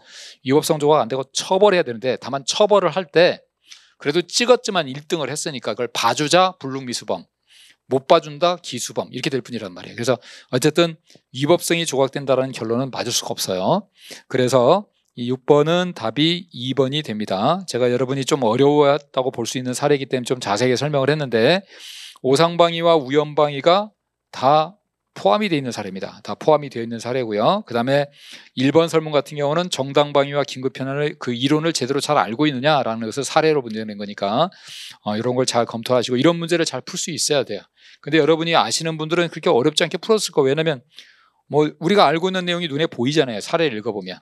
위법성 조각 안 되고 처벌해야 되는데, 다만 처벌을 할 때 그래도 찍었지만 1등을 했으니까 그걸 봐주자 불능미수범, 못 봐준다 기수범, 이렇게 될 뿐이란 말이에요. 그래서 어쨌든 위법성이 조각된다는 결론은 맞을 수가 없어요. 그래서 이 6번은 답이 2번이 됩니다. 제가 여러분이 좀 어려웠다고 볼 수 있는 사례이기 때문에 좀 자세하게 설명을 했는데, 오상방위와 우연방위가 다 포함이 되어 있는 사례입니다. 다 포함이 되어 있는 사례고요. 그 다음에 1번 설문 같은 경우는 정당방위와 긴급편한을 그 이론을 제대로 잘 알고 있느냐라는 것을 사례로 문제낸 거니까 이런 걸 잘 검토하시고 이런 문제를 잘 풀 수 있어야 돼요. 근데 여러분이 아시는 분들은 그렇게 어렵지 않게 풀었을 거예요. 왜냐하면 우리가 알고 있는 내용이 눈에 보이잖아요. 사례를 읽어보면.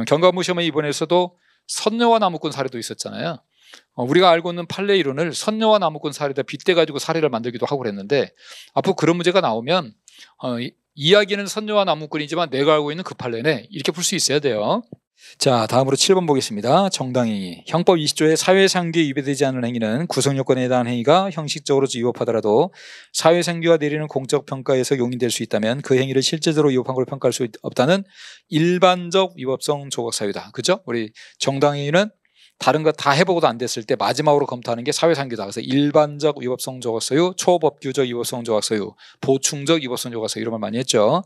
경과무 시험에 이번에서도 선녀와 나무꾼 사례도 있었잖아요. 우리가 알고 있는 판례 이론을 선녀와 나무꾼 사례에다 빗대가지고 사례를 만들기도 하고 그랬는데, 앞으로 그런 문제가 나오면 이야기는 선녀와 나무꾼이지만 내가 알고 있는 그 판례네, 이렇게 풀 수 있어야 돼요. 자, 다음으로 7번 보겠습니다. 정당행위. 형법 20조의 사회상규에 위배되지 않는 행위는 구성요건에 해당한 행위가 형식적으로 위법하더라도 사회상규가 내리는 공적평가에서 용인될 수 있다면 그 행위를 실제적으로 위법한 걸로 평가할 수 없다는 일반적 위법성 조각사유다. 그죠? 우리 정당행위는 다른 거 다 해보고도 안 됐을 때 마지막으로 검토하는 게 사회상규다. 그래서 일반적 위법성 조각소유, 초법규적 위법성 조각소유, 보충적 위법성 조각소유, 이런 걸 많이 했죠.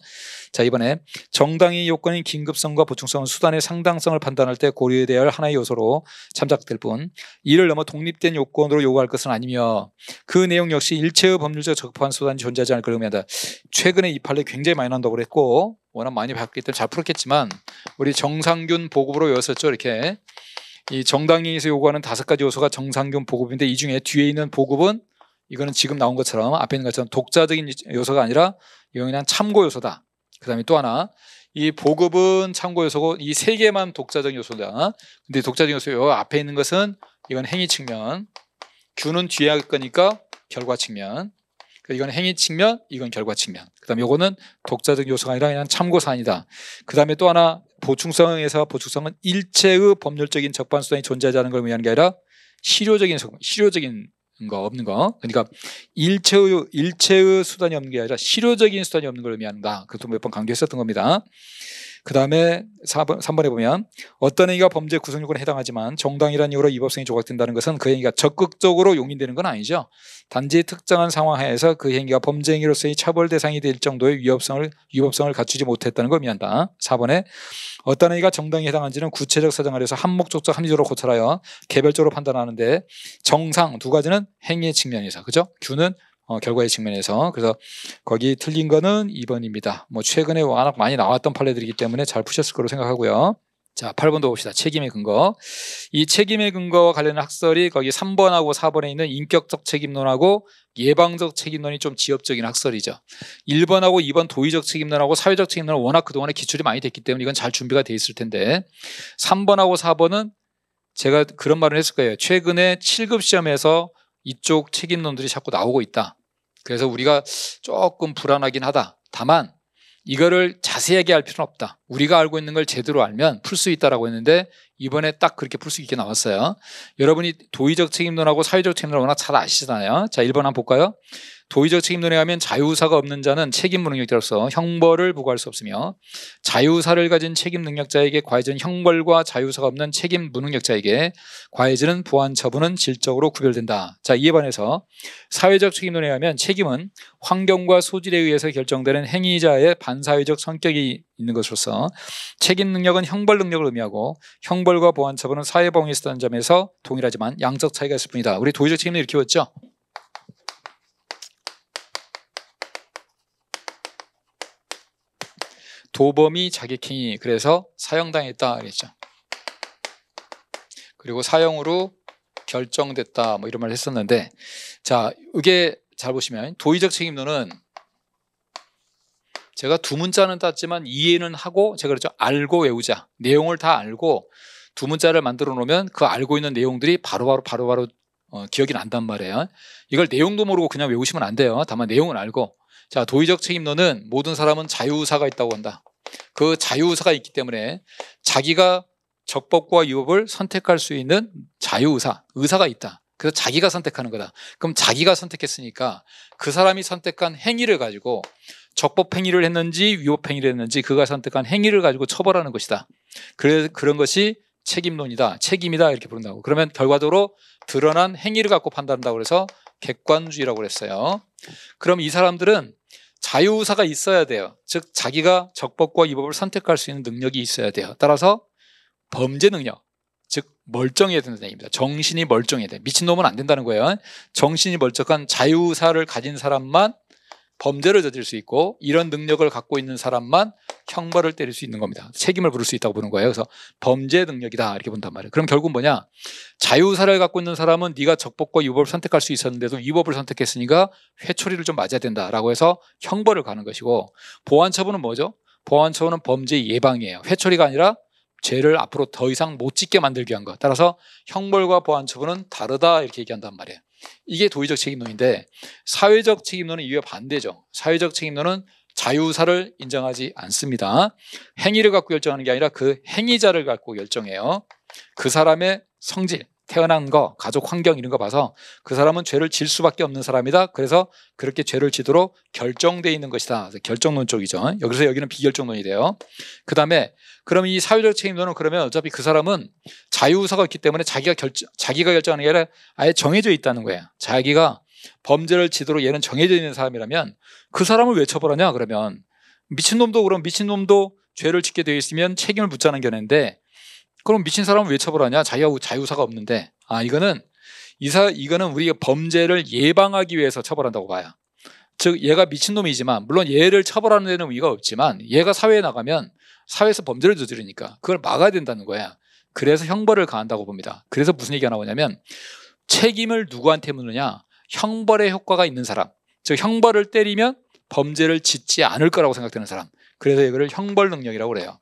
자, 이번에 정당의 요건인 긴급성과 보충성은 수단의 상당성을 판단할 때 고려해야 할 하나의 요소로 참작될 뿐 이를 넘어 독립된 요건으로 요구할 것은 아니며 그 내용 역시 일체의 법률적 적합한 수단이 존재하지 않을 걸 의미한다. 최근에 이 판례 굉장히 많이 나온다고 그랬고 워낙 많이 봤기 때문에 잘 풀었겠지만 우리 정상균 보급으로 외웠었죠. 이렇게 이 정당행위에서 요구하는 5가지 요소가 정상균 보급인데, 이 중에 뒤에 있는 보급은 이거는 지금 나온 것처럼 앞에 있는 것처럼 독자적인 요소가 아니라 이건 그냥 참고 요소다. 그 다음에 또 하나, 이 보급은 참고 요소고 이 세 개만 독자적 요소다. 근데 독자적 요소 요 앞에 있는 것은 이건 행위 측면, Q는 뒤에 할 거니까 결과 측면. 이건 행위 측면, 이건 결과 측면. 그다음에 요거는 독자적 요소가 아니라 그냥 참고 사안이다. 그다음에 또 하나 보충성에서 보충성은 일체의 법률적인 적반 수단이 존재하지 않은 걸 의미하는 게 아니라 실효적인 거 없는 거. 그러니까 일체의 수단이 없는 게 아니라 실효적인 수단이 없는 걸 의미한다. 그것도 몇 번 강조했었던 겁니다. 그 다음에 3번에 보면 어떤 행위가 범죄 구성 요건에 해당하지만 정당이라는 이유로 위법성이 조각된다는 것은 그 행위가 적극적으로 용인되는 건 아니죠. 단지 특정한 상황 하에서 그 행위가 범죄 행위로서의 처벌 대상이 될 정도의 위법성을 갖추지 못했다는 걸 의미한다. 4번에 어떤 행위가 정당에 해당하는지는 구체적 사정 아래서 한목적적 합리적으로 고찰하여 개별적으로 판단하는데 정상 두 가지는 행위의 측면에서, 그죠? Q는 결과의 측면에서. 그래서 거기 틀린 거는 2번입니다. 뭐 최근에 워낙 많이 나왔던 판례들이기 때문에 잘 푸셨을 거로 생각하고요. 자, 8번도 봅시다. 책임의 근거. 이 책임의 근거와 관련된 학설이 거기 3번하고 4번에 있는 인격적 책임론하고 예방적 책임론이 좀 지엽적인 학설이죠. 1번하고 2번 도의적 책임론하고 사회적 책임론은 워낙 그동안에 기출이 많이 됐기 때문에 이건 잘 준비가 돼 있을 텐데 3번하고 4번은 제가 그런 말을 했을 거예요. 최근에 7급 시험에서 이쪽 책임론들이 자꾸 나오고 있다. 그래서 우리가 조금 불안하긴 하다. 다만 이거를 자세하게 할 필요는 없다. 우리가 알고 있는 걸 제대로 알면 풀 수 있다라고 했는데 이번에 딱 그렇게 풀 수 있게 나왔어요. 여러분이 도의적 책임론하고 사회적 책임론을 워낙 잘 아시잖아요. 자, 1번 한번 볼까요? 도의적 책임론에 하면 자유의사가 없는 자는 책임 무능력자로서 형벌을 부과할 수 없으며 자유의사를 가진 책임 능력자에게 과해지는 형벌과 자유의사가 없는 책임 무능력자에게 과해지는 보완 처분은 질적으로 구별된다. 자, 이에 반해서 사회적 책임론에 하면 책임은 환경과 소질에 의해서 결정되는 행위자의 반사회적 성격이 있는 것으로서 책임 능력은 형벌 능력을 의미하고 형벌과 보완 처분은 사회보험에 있었다는 점에서 동일하지만 양적 차이가 있을 뿐이다. 우리 도의적 책임론 이렇게 봤죠? 도범이 자객행위, 그래서 사형당했다 그랬죠. 그리고 사형으로 결정됐다 뭐 이런 말을 했었는데, 자, 이게 잘 보시면 도의적 책임론은 제가 두 문자는 땄지만 이해는 하고, 제가 그랬죠, 알고 외우자. 내용을 다 알고 두 문자를 만들어 놓으면 그 알고 있는 내용들이 바로바로 기억이 난단 말이에요. 이걸 내용도 모르고 그냥 외우시면 안 돼요. 다만 내용을 알고. 자, 도의적 책임론은 모든 사람은 자유의사가 있다고 한다. 그 자유의사가 있기 때문에 자기가 적법과 위법을 선택할 수 있는 의사가 있다. 그래서 자기가 선택하는 거다. 그럼 자기가 선택했으니까 그 사람이 선택한 행위를 가지고 적법 행위를 했는지 위법 행위를 했는지 그가 선택한 행위를 가지고 처벌하는 것이다. 그런 것이 책임론이다. 책임이다. 이렇게 부른다고. 그러면 결과적으로 드러난 행위를 갖고 판단한다고 해서 객관주의라고 그랬어요. 그럼 이 사람들은 자유의사가 있어야 돼요. 즉 자기가 적법과 위법을 선택할 수 있는 능력이 있어야 돼요. 따라서 범죄 능력, 즉 멀쩡해야 된다는 얘기입니다. 정신이 멀쩡해야 돼요. 미친놈은 안 된다는 거예요. 정신이 멀쩡한 자유의사를 가진 사람만 범죄를 저질 수 있고 이런 능력을 갖고 있는 사람만 형벌을 때릴 수 있는 겁니다. 책임을 물을 수 있다고 보는 거예요. 그래서 범죄 능력이다 이렇게 본단 말이에요. 그럼 결국은 뭐냐? 자유의사를 갖고 있는 사람은 네가 적법과 위법을 선택할 수 있었는데도 위법을 선택했으니까 회초리를 좀 맞아야 된다라고 해서 형벌을 가는 것이고, 보완처분은 뭐죠? 보완처분은 범죄 예방이에요. 회초리가 아니라 죄를 앞으로 더 이상 못 짓게 만들기 위한 것. 따라서 형벌과 보완처분은 다르다 이렇게 얘기한단 말이에요. 이게 도의적 책임론인데 사회적 책임론은 이와 반대죠. 사회적 책임론은 자유의사를 인정하지 않습니다. 행위를 갖고 결정하는 게 아니라 그 행위자를 갖고 결정해요. 그 사람의 성질, 태어난 거, 가족 환경 이런 거 봐서 그 사람은 죄를 질 수밖에 없는 사람이다. 그래서 그렇게 죄를 지도록 결정되어 있는 것이다. 결정론 쪽이죠. 여기서 여기는 비결정론이 돼요. 그 다음에 그럼 이 사회적 책임론은 그러면 어차피 그 사람은 자유의사가 있기 때문에 자기가 결정하는 게 아니라 아예 정해져 있다는 거예요. 자기가 범죄를 지도록 얘는 정해져 있는 사람이라면 그 사람을 왜 처벌하냐? 그러면 미친놈도 죄를 짓게 되어 있으면 책임을 묻자는 견해인데, 그럼 미친 사람은 왜 처벌하냐? 자기가 자유의사가 없는데. 이거는 우리가 범죄를 예방하기 위해서 처벌한다고 봐요. 즉 얘가 미친놈이지만 물론 얘를 처벌하는 데는 의의가 없지만 얘가 사회에 나가면 사회에서 범죄를 저지르니까 그걸 막아야 된다는 거야. 그래서 형벌을 가한다고 봅니다. 그래서 무슨 얘기가 나오냐면 책임을 누구한테 묻느냐? 형벌의 효과가 있는 사람. 즉 형벌을 때리면 범죄를 짓지 않을 거라고 생각되는 사람. 그래서 이거를 형벌 능력이라고 그래요.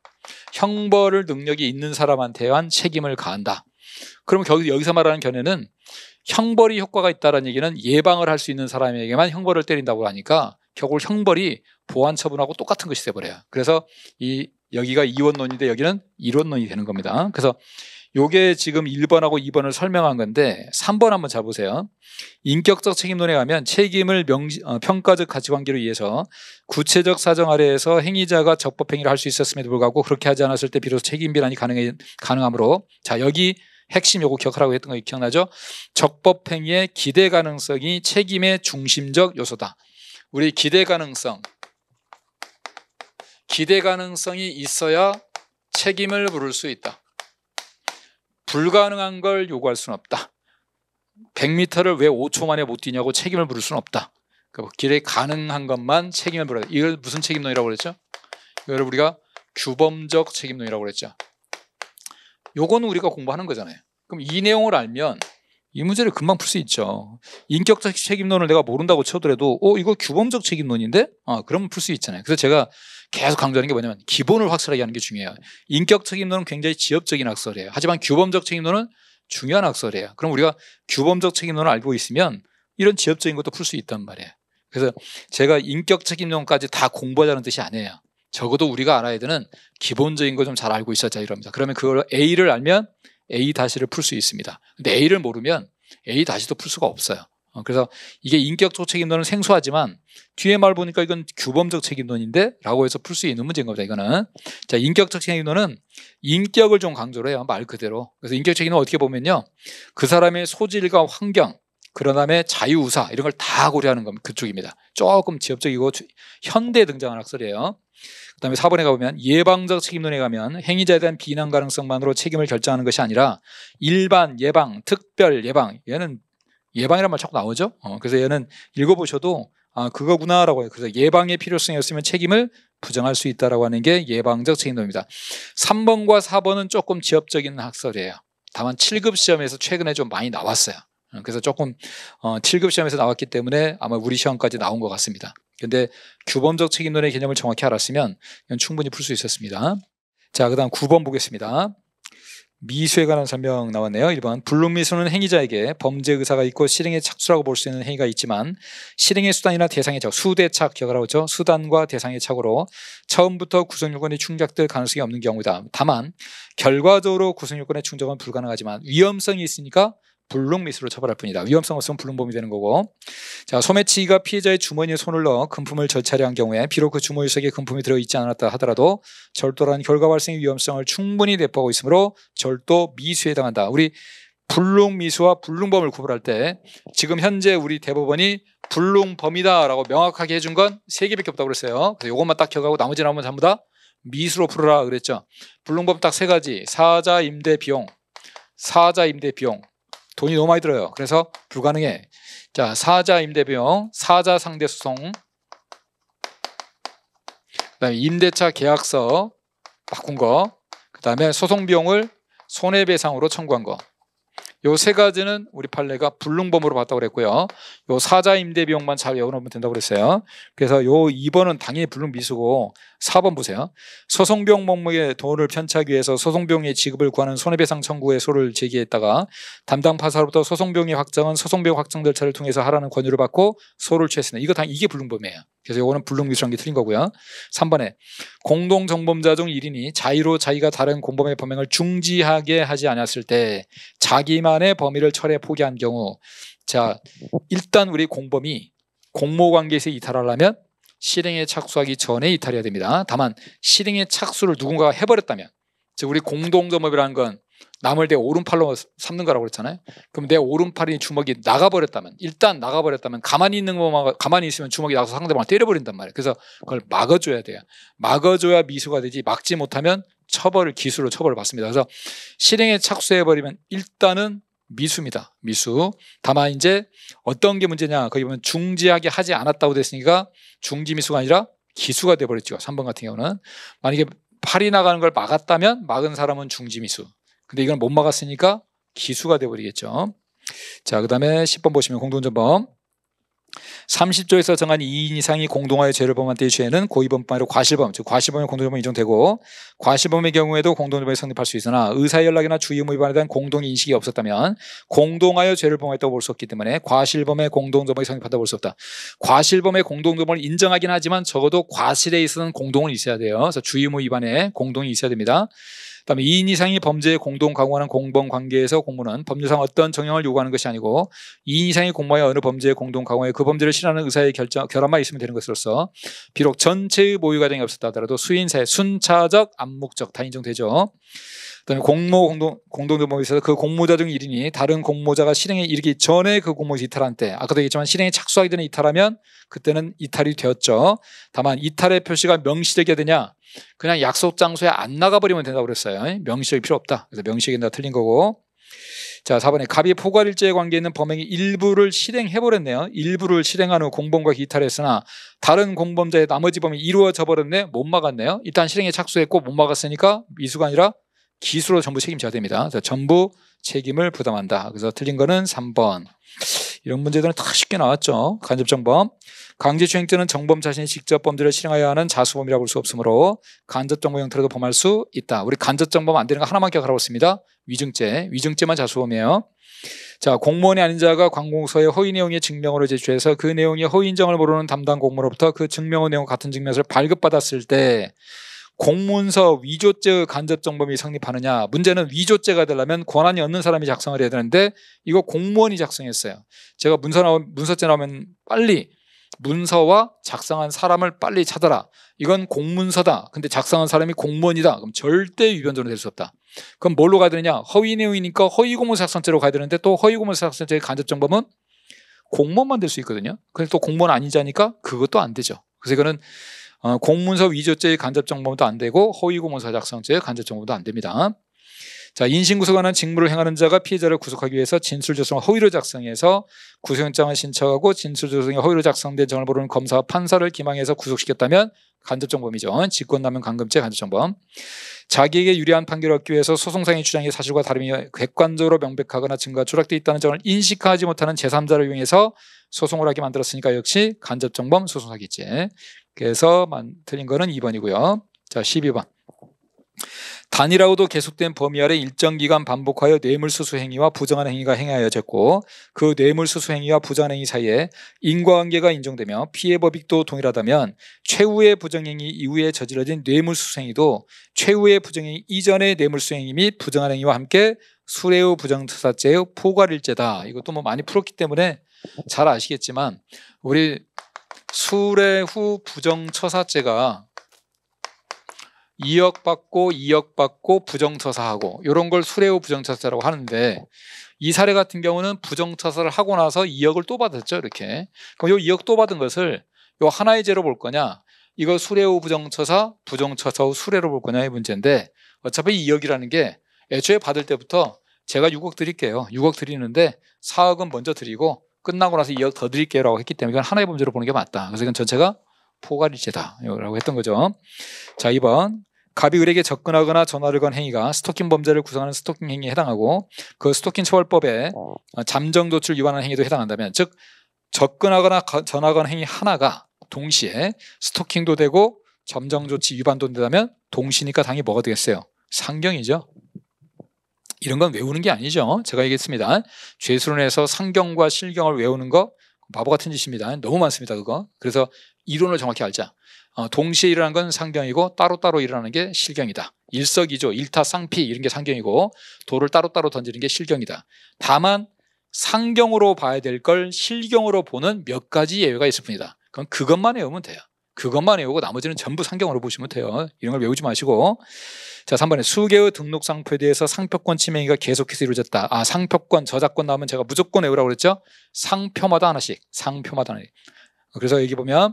형벌 능력이 있는 사람한테만 책임을 가한다. 그럼 여기서 말하는 견해는 형벌이 효과가 있다는 얘기는 예방을 할 수 있는 사람에게만 형벌을 때린다고 하니까 결국 형벌이 보완 처분하고 똑같은 것이 돼버려요. 그래서 여기가 이원론인데 여기는 일원론이 되는 겁니다. 그래서 요게 지금 1번하고 2번을 설명한 건데 3번 한번 잘 보세요. 인격적 책임론에 가면 책임을 평가적 가치관계로 이해해서 구체적 사정 아래에서 행위자가 적법행위를 할 수 있었음에도 불구하고 그렇게 하지 않았을 때 비로소 책임 비난이 가능하므로, 자, 여기 핵심 요거 기억하라고 했던 거 기억나죠? 적법행위의 기대 가능성이 책임의 중심적 요소다. 우리 기대 가능성이 있어야 책임을 물을 수 있다. 불가능한 걸 요구할 수는 없다. 100m를 왜 5초 만에 못 뛰냐고 책임을 물을 수는 없다. 그러니까 기대 가능한 것만 책임을 물어야 돼. 이걸 무슨 책임론이라고 그랬죠? 이걸 우리가 규범적 책임론이라고 그랬죠. 요거는 우리가 공부하는 거잖아요. 그럼 이 내용을 알면 이 문제를 금방 풀 수 있죠. 인격적 책임론을 내가 모른다고 쳐더라도 이거 규범적 책임론인데? 그러면 풀 수 있잖아요. 그래서 제가 계속 강조하는 게 뭐냐면 기본을 확실하게 하는 게 중요해요. 인격 책임론은 굉장히 지엽적인 학설이에요. 하지만 규범적 책임론은 중요한 학설이에요. 그럼 우리가 규범적 책임론을 알고 있으면 이런 지엽적인 것도 풀 수 있단 말이에요. 그래서 제가 인격 책임론까지 다 공부하자는 뜻이 아니에요. 적어도 우리가 알아야 되는 기본적인 거 좀 잘 알고 있었자 이럽니다. 그러면 그걸 A를 알면 A-를 풀 수 있습니다. 근데 A를 모르면 A-도 풀 수가 없어요. 그래서 이게 인격적 책임론은 생소하지만 뒤에 말 보니까 이건 규범적 책임론인데 라고 해서 풀 수 있는 문제인 겁니다. 이거는. 자, 인격적 책임론은 인격을 좀 강조를 해요. 말 그대로. 그래서 인격 책임론은 어떻게 보면요, 그 사람의 소질과 환경, 그런 다음에 자유의사 이런 걸 다 고려하는 겁니다. 그쪽입니다. 조금 지엽적이고 현대에 등장한 학설이에요. 그 다음에 4번에 가보면 예방적 책임론에 가면 행위자에 대한 비난 가능성만으로 책임을 결정하는 것이 아니라 일반, 예방, 특별 예방, 얘는 예방이란 말 자꾸 나오죠. 그래서 얘는 읽어보셔도 그거구나라고 해요. 그래서 예방의 필요성이 없으면 책임을 부정할 수 있다라고 하는 게 예방적 책임론입니다. 3번과 4번은 조금 지엽적인 학설이에요. 다만 7급 시험에서 최근에 좀 많이 나왔어요. 그래서 조금 7급 시험에서 나왔기 때문에 아마 우리 시험까지 나온 것 같습니다. 근데 규범적 책임론의 개념을 정확히 알았으면 이건 충분히 풀 수 있었습니다. 자, 그 다음 9번 보겠습니다. 미수에 관한 설명 나왔네요. 1번 불능미수는 행위자에게 범죄 의사가 있고 실행의 착수라고 볼 수 있는 행위가 있지만 실행의 수단이나 대상의 착, 수대착 기억하라고 했죠. 수단과 대상의 착으로 처음부터 구성요건이 충족될 가능성이 없는 경우다. 다만 결과적으로 구성요건의 충족은 불가능하지만 위험성이 있으니까 불능미수로 처벌할 뿐이다. 위험성 없으면 불능범이 되는 거고. 자, 소매치기가 피해자의 주머니에 손을 넣어 금품을 절차려 한 경우에 비록 그 주머니 속에 금품이 들어있지 않았다 하더라도 절도라는 결과 발생의 위험성을 충분히 내포하고 있으므로 절도 미수에 해당한다. 우리 불능미수와 불능범을 구분할 때 지금 현재 우리 대법원이 불능범이다라고 명확하게 해준 건 3개밖에 없다고 그랬어요. 그래서 이것만 딱 기억하고 나머지는 한번 전부 다 미수로 풀어라 그랬죠. 불능범 딱 3가지. 사자 임대 비용, 돈이 너무 많이 들어요. 그래서 불가능해. 자, 사자 임대 비용, 사자 상대 소송, 그다음에 임대차 계약서 바꾼 거, 그다음에 소송 비용을 손해배상으로 청구한 거. 요 3가지는 우리 판례가 불능범으로 봤다고 그랬고요. 요 사자 임대 비용만 잘 외워놓으면 된다고 그랬어요. 그래서 요 2번은 당연히 불능미수고 4번 보세요. 소송비용 목록에 돈을 편취하기 위해서 소송비용의 지급을 구하는 손해배상 청구의 소를 제기했다가 담당 판사로부터 소송비용의 확정은 소송비용 확정 절차를 통해서 하라는 권유를 받고 소를 취했습니다. 이게 불능범이에요. 그래서 이거는 불능미수라는 게 틀린 거고요. 3번에 공동정범자 중 1인이 자의로 자기가 다른 공범의 범행을 중지하게 하지 않았을 때 자기만의 범위를 철회 포기한 경우, 자, 일단 우리 공범이 공모관계에서 이탈하려면 실행에 착수하기 전에 이탈해야 됩니다. 다만 실행에 착수를 누군가가 해버렸다면, 즉 우리 공동정범이라는 건 남을 내 오른팔로 삼는 거라고 그랬잖아요. 그럼 내 오른팔이 주먹이 나가버렸다면, 일단 나가버렸다면 가만히 있으면 주먹이 나가서 상대방을 때려버린단 말이에요. 그래서 그걸 막아줘야 돼요. 막아줘야 미수가 되지, 막지 못하면 기수로 처벌을 받습니다. 그래서 실행에 착수해버리면 일단은 미수입니다. 미수. 다만 이제 어떤 게 문제냐, 거기 보면 중지하게 하지 않았다고 됐으니까 중지미수가 아니라 기수가 돼버렸죠. 3번 같은 경우는 만약에 팔이 나가는 걸 막았다면 막은 사람은 중지미수, 근데 이건 못 막았으니까 기수가 돼버리겠죠. 자, 그 다음에 10번 보시면 공동정범. 30조에서 정한 2인 이상이 공동하여 죄를 범한 때의 죄는 고의범뿐 아니라 과실범, 즉 과실범의 공동범이 인정되고, 과실범의 경우에도 공동범이 성립할 수 있으나 의사연락이나 주의무 위반에 대한 공동인식이 없었다면 공동하여 죄를 범했다고 볼 수 없기 때문에 과실범의 공동범이 성립한다고 볼 수 없다. 과실범의 공동범을 인정하긴 하지만 적어도 과실에 있어서는 공동은 있어야 돼요. 그래서 주의무 위반에 공동이 있어야 됩니다. 그다음에 2인 이상이 범죄에 공동 가공하는 공범 관계에서 공모는 법률상 어떤 정형을 요구하는 것이 아니고 2인 이상이 공모하여 어느 범죄에 공동 가공하여 그 범죄를 실현하는 의사의 결함만 있으면 되는 것으로서 비록 전체의 모의 과정이 없었다 하더라도 수인사의 순차적, 암묵적 다 인정되죠. 그다음에 공동범에 있어서 그 공모자 중 1인이 다른 공모자가 실행에 이르기 전에 그 공모에서 이탈한 때, 아까도 얘기했지만 실행에 착수하기 전에 이탈하면 그때는 이탈이 되었죠. 다만 이탈의 표시가 명시되게 되냐, 그냥 약속 장소에 안 나가버리면 된다고 그랬어요. 명시적이 필요 없다. 그래서 명시적이 다 틀린 거고. 자, 4번에 갑이 포괄일제에 관계 있는 범행의 일부를 실행해버렸네요. 일부를 실행한 후 공범과 이탈했으나 다른 공범자의 나머지 범행이 이루어져 버렸네. 못 막았네요. 일단 실행에 착수했고 못 막았으니까 미수가 아니라 기수로 전부 책임져야 됩니다. 그래서 전부 책임을 부담한다. 그래서 틀린 거는 3번. 이런 문제들은 다 쉽게 나왔죠. 간접정범. 강제추행죄는 정범 자신이 직접 범죄를 실행하여야 하는 자수범이라 볼 수 없으므로 간접정범 형태로도 범할 수 있다. 우리 간접정범 안 되는 거 하나만 기억하라고 했습니다. 위증죄. 위증죄만 자수범이에요. 자, 공무원이 아닌 자가 관공서에 허위 내용의 증명으로 제출해서 그 내용이 허위 인정을 모르는 담당 공무원으로부터 그 증명의 내용과 같은 증명서를 발급받았을 때 공문서 위조죄의 간접정범이 성립하느냐. 문제는 위조죄가 되려면 권한이 없는 사람이 작성을 해야 되는데 이거 공무원이 작성했어요. 제가 문서죄 나오면 빨리 문서와 작성한 사람을 빨리 찾아라. 이건 공문서다. 근데 작성한 사람이 공무원이다. 그럼 절대 위변조는 될 수 없다. 그럼 뭘로 가야 되느냐. 허위 내용이니까 허위 공문서 작성죄로 가야 되는데 또 허위 공문서 작성죄의 간접정범은 공무원만 될 수 있거든요. 근데 또 공무원 아닌 자니까 그것도 안 되죠. 그래서 이거는 공문서 위조죄의 간접정범도 안 되고 허위 공문서 작성죄의 간접정범도 안 됩니다. 자, 인신구속하는 직무를 행하는 자가 피해자를 구속하기 위해서 진술조서를 허위로 작성해서 구속영장을 신청하고 진술조서에 허위로 작성된 정을 모르는 검사와 판사를 기망해서 구속시켰다면 간접정범이죠. 직권남용 강금죄 간접정범. 자기에게 유리한 판결을 얻기 위해서 소송상의 주장이 사실과 다름이 객관적으로 명백하거나 증거가 조락되어 있다는 점을 인식하지 못하는 제3자를 이용해서 소송을 하게 만들었으니까 역시 간접정범 소송사기죄. 그래서 틀린 거는 2번이고요. 자, 12번. 단일하고도 계속된 범위 아래 일정 기간 반복하여 뇌물수수 행위와 부정한 행위가 행하여졌고 그 뇌물수수 행위와 부정한 행위 사이에 인과관계가 인정되며 피해법익도 동일하다면 최후의 부정행위 이후에 저질러진 뇌물수수 행위도 최후의 부정행위 이전의 뇌물수수 행위 및 부정한 행위와 함께 수뢰후 부정처사죄의 포괄일죄다. 이것도 뭐 많이 풀었기 때문에 잘 아시겠지만 우리 수뢰후 부정처사죄가 2억 받고 부정처사하고 이런 걸 수뢰후 부정처사라고 하는데 이 사례 같은 경우는 부정처사를 하고 나서 2억을 또 받았죠. 이렇게. 그럼 이 2억 또 받은 것을 요 하나의 죄로 볼 거냐, 이거 수뢰후 부정처사, 부정처사 후 수뢰로 볼 거냐의 문제인데 어차피 2억이라는 게 애초에 받을 때부터 제가 6억 드릴게요. 6억 드리는데 4억은 먼저 드리고 끝나고 나서 2억 더 드릴게요 라고 했기 때문에 이건 하나의 범죄로 보는 게 맞다. 그래서 이건 전체가 포괄일죄다 라고 했던 거죠. 자, 2번. 갑이 을에게 접근하거나 전화를 건 행위가 스토킹 범죄를 구성하는 스토킹 행위에 해당하고 그 스토킹 처벌법에 잠정 조치를 위반하는 행위도 해당한다면, 즉 접근하거나 전화 건 행위 하나가 동시에 스토킹도 되고 잠정 조치 위반도 된다면 동시니까 당연히 뭐가 되겠어요? 상경이죠. 이런 건 외우는 게 아니죠. 제가 얘기했습니다. 죄수론에서 상경과 실경을 외우는 거 바보 같은 짓입니다. 너무 많습니다. 그거. 그래서 이론을 정확히 알자. 동시에 일어나는 건 상경이고 따로따로 일어나는 게 실경이다. 일석이조, 일타쌍피 이런 게 상경이고 돌을 따로따로 던지는 게 실경이다. 다만 상경으로 봐야 될 걸 실경으로 보는 몇 가지 예외가 있을 뿐이다. 그럼 그것만 외우면 돼요. 그것만 외우고 나머지는 전부 상경으로 보시면 돼요. 이런 걸 외우지 마시고. 자, 3번에 수개의 등록 상표에 대해서 상표권 침해가 계속해서 이루어졌다. 상표권, 저작권 나오면 제가 무조건 외우라고 그랬죠. 상표마다 하나씩. 그래서 여기 보면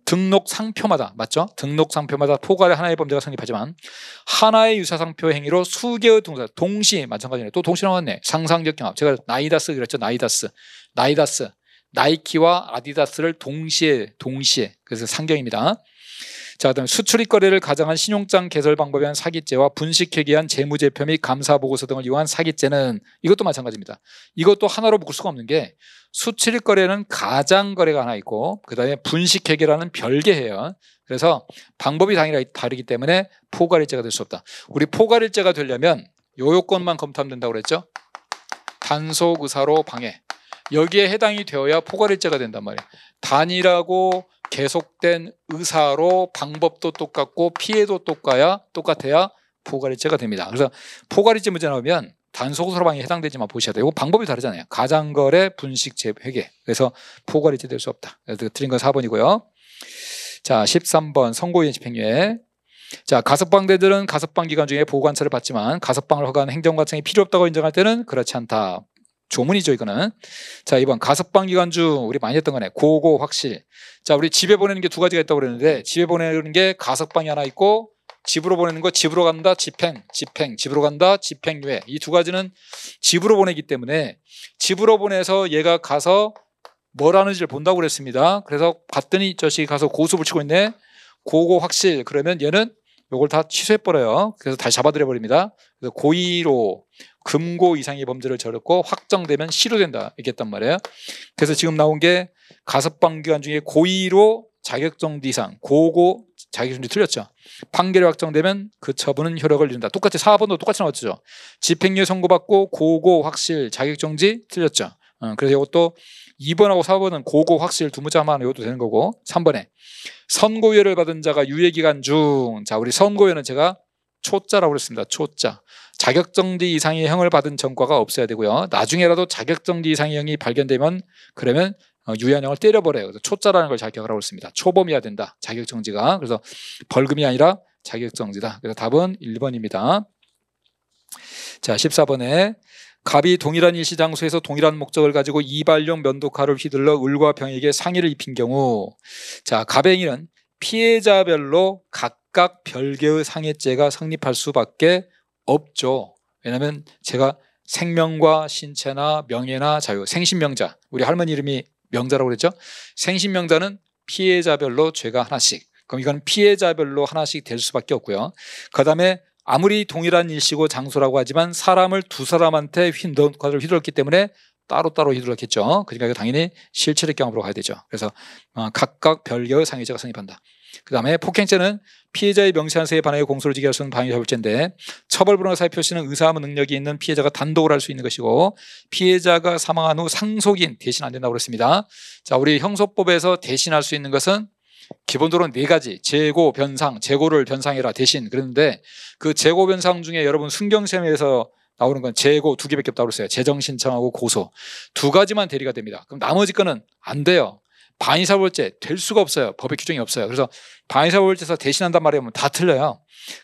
등록 상표마다, 맞죠? 등록 상표마다 포괄의 하나의 범죄가 성립하지만 하나의 유사상표 행위로 수개의 등록 동시, 마찬가지네. 또 동시 나왔네. 상상적 경합. 제가 나이다스 그랬죠. 나이다스 나이키와 아디다스를 동시에 그래서 상경입니다. 자, 그다음에 수출입 거래를 가장한 신용장 개설 방법에 의한 사기죄와 분식회계한 재무제표 및 감사보고서 등을 이용한 사기죄는 이것도 마찬가지입니다. 이것도 하나로 묶을 수가 없는 게 수출입 거래는 가장 거래가 하나 있고 그다음에 분식회계라는 별개해요. 그래서 방법이 당연히 다르기 때문에 포괄일죄가 될 수 없다. 우리 포괄일죄가 되려면 요 요건만 검토하면 된다고 그랬죠. 단속 의사로 방해. 여기에 해당이 되어야 포괄일죄가 된단 말이에요. 단일하고 계속된 의사로 방법도 똑같고 피해도 똑같아야 포괄일죄가 됩니다. 그래서 포괄일죄 문제 나오면 단속 의사로 방해에 해당되지만 보셔야 되고 방법이 다르잖아요. 가장거래, 분식, 회계. 그래서 포괄일죄 될 수 없다. 그래서 틀린 건 4번이고요. 자, 13번 선고위원 집행유예. 자, 가석방대들은 가석방 기간 중에 보호관찰을 받지만 가석방을 허가하는 행정과정이 필요 없다고 인정할 때는 그렇지 않다. 조문이죠, 이거는. 자, 이번 가석방 기간 중 우리 많이 했던 거네. 고고 확실. 자, 우리 집에 보내는 게 두 가지가 있다고 그랬는데 집에 보내는 게 가석방이 하나 있고 집으로 보내는 거 집으로 간다 집행, 집으로 간다 집행유예. 이 두 가지는 집으로 보내기 때문에 집으로 보내서 얘가 가서 뭘 하는지를 본다고 그랬습니다. 그래서 봤더니 저씨 가서 고수 붙이고 있네. 고고 확실. 그러면 얘는 요걸 다 취소해버려요. 그래서 다시 잡아들여버립니다. 그래서 고의로 금고 이상의 범죄를 저렸고 확정되면 시효된다 얘기했단 말이에요. 그래서 지금 나온 게 가석방 기간 중에 고의로 자격정지 이상, 고고 자격정지 틀렸죠. 판결이 확정되면 그 처분은 효력을 잃는다. 똑같이 4번도 똑같이 나왔죠. 집행유예 선고받고 고고 확실 자격정지 틀렸죠. 그래서 이것도 2번하고 4번은 고고 확실 두 문자 하면 이것도 되는 거고 3번에 선고유예를 받은 자가 유예기간 중, 자, 우리 선고유예는 제가 초자라고 그랬습니다. 초자. 자격정지 이상의 형을 받은 전과가 없어야 되고요. 나중에라도 자격정지 이상의 형이 발견되면 그러면 유예형을 때려버려요. 그래서 초자라는 걸 자격하라고 했습니다. 초범이어야 된다. 자격정지가. 그래서 벌금이 아니라 자격정지다. 그래서 답은 1번입니다. 자, 14번에 갑이 동일한 일시장소에서 동일한 목적을 가지고 이발용 면도칼을 휘둘러 을과 병에게 상해를 입힌 경우, 자, 갑의 행위는 피해자별로 각각 별개의 상해죄가 성립할 수밖에 없죠. 왜냐하면 제가 생명과 신체나 명예나 자유, 생신명자, 우리 할머니 이름이 명자라고 그랬죠. 생신명자는 피해자별로 죄가 하나씩. 그럼 이건 피해자별로 하나씩 될 수밖에 없고요. 그 다음에 아무리 동일한 일시고 장소라고 하지만 사람을 두 사람한테 면도칼을 휘둘렀기 때문에 따로따로 휘둘렀겠죠. 그러니까 당연히 실체적 경험으로 가야 되죠. 그래서 각각 별개의 상해죄가 성립한다. 그 다음에 폭행죄는 피해자의 명시한 사유에 반하여 공소를 지게 할 수 있는 방위사물죄인데 처벌불허 사유 표시는 의사하무 능력이 있는 피해자가 단독으로 할 수 있는 것이고 피해자가 사망한 후 상속인 대신 안 된다고 그랬습니다. 자, 우리 형소법에서 대신할 수 있는 것은 기본적으로 네 가지. 재고, 변상, 재고를 변상해라 대신. 그랬는데 그 재고 변상 중에 여러분 순경시험에서 나오는 건 재고 두 개밖에 없다고 그랬어요. 재정신청하고 고소. 두 가지만 대리가 됩니다. 그럼 나머지 거는 안 돼요. 방위사물죄 될 수가 없어요. 법의 규정이 없어요. 그래서 방위사물죄에서 대신한단 말이면 다 틀려요.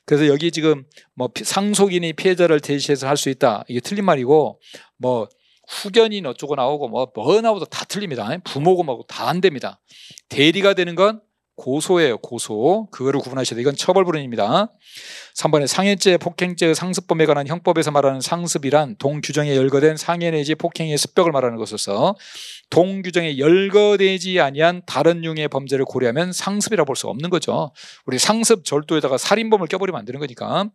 그래서 여기 지금 뭐 상속인이 피해자를 대신해서 할 수 있다. 이게 틀린 말이고 뭐 후견인 어쩌고 나오고 뭐 나오도 다 틀립니다. 부모고 뭐고 다 안 됩니다. 대리가 되는 건 고소예요. 고소. 그거를 구분하셔야 돼요. 이건 처벌불허입니다. 3번에 상해죄, 폭행죄의 상습범에 관한 형법에서 말하는 상습이란 동규정에 열거된 상해 내지 폭행의 습벽을 말하는 것으로서 동규정에 열거되지 아니한 다른 융의 범죄를 고려하면 상습이라고 볼 수가 없는 거죠. 우리 상습 절도에다가 살인범을 껴버리면 안 되는 거니까.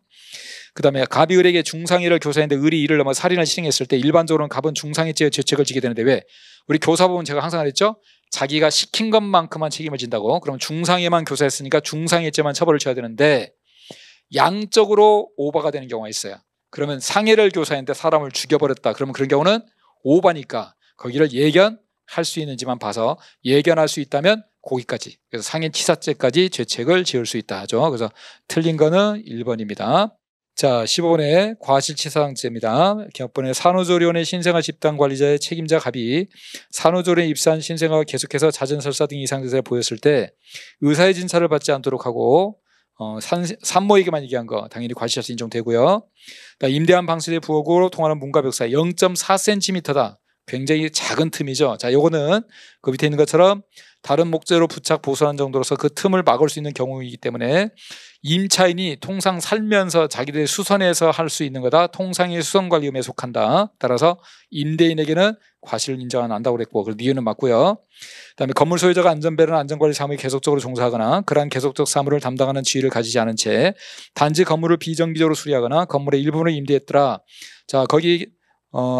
그 다음에 갑이 을에게 중상해를 교사했는데 을이 이를 넘어 살인을 실행했을 때 일반적으로는 갑은 중상해죄의 죄책을 지게 되는데 왜? 우리 교사법은 제가 항상 말했죠. 자기가 시킨 것만큼만 책임을 진다고. 그럼 중상해만 교사했으니까 중상해죄만 처벌을 줘야 되는데 양적으로 오바가 되는 경우가 있어요. 그러면 상해를 교사했는데 사람을 죽여버렸다. 그러면 그런 경우는 오바니까 거기를 예견할 수 있는지만 봐서 예견할 수 있다면 거기까지. 그래서 상해치사죄까지 죄책을 지을 수 있다 하죠. 그래서 틀린 거는 1번입니다. 자, 15번에 과실치사상죄입니다. 기업번에 산후조리원의 신생아 집단 관리자의 책임자 갑이 산후조리원에 입사한 신생아가 계속해서 잦은 설사 등 이상 증세를 보였을 때 의사의 진찰을 받지 않도록 하고 산모에게만 얘기한 거 당연히 과실치사죄 인정되고요. 임대한 방실의 부엌으로 통하는 문과 벽 사이 0.4cm다. 굉장히 작은 틈이죠. 자, 요거는 그 밑에 있는 것처럼 다른 목재로 부착 보수하는 정도로서 그 틈을 막을 수 있는 경우이기 때문에 임차인이 통상 살면서 자기들의 수선에서 할 수 있는 거다. 통상의 수선관리금에 속한다. 따라서 임대인에게는 과실을 인정 안 한다고 그랬고, 그 니은은 맞고요. 그다음에 건물 소유자가 안전배려나 안전관리 사무에 계속적으로 종사하거나 그러한 계속적 사무를 담당하는 지위를 가지지 않은 채 단지 건물을 비정기적으로 수리하거나 건물의 일부분을 임대했더라. 자, 거기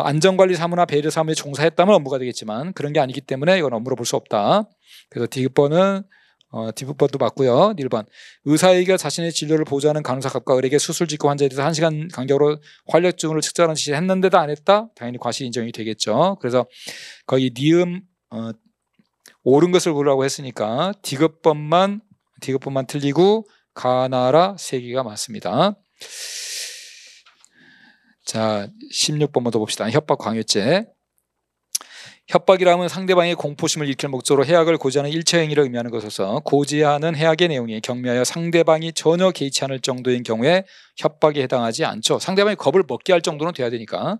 안전관리 사무나 배려 사무에 종사했다면 업무가 되겠지만 그런 게 아니기 때문에 이건 업무로 볼 수 없다. 그래서 D번은 D번도 맞고요. 1번 의사에게 자신의 진료를 보조하는 간호사갑과 의료계 수술 직후 환자에 대해서 1시간 간격으로 활력증후를 측정하는 지시를 했는데도 안 했다? 당연히 과실 인정이 되겠죠. 그래서 거기 니은 옳은 것을 고르라고 했으니까 D급번만 틀리고 가나라 3개가 맞습니다. 자, 16번만 더 봅시다. 협박 강요죄. 협박이라면 상대방의 공포심을 일으킬 목적으로 해악을 고지하는 일체 행위를 의미하는 것으로서 고지하는 해악의 내용이 경미하여 상대방이 전혀 개의치 않을 정도인 경우에 협박에 해당하지 않죠. 상대방이 겁을 먹게 할 정도는 돼야 되니까.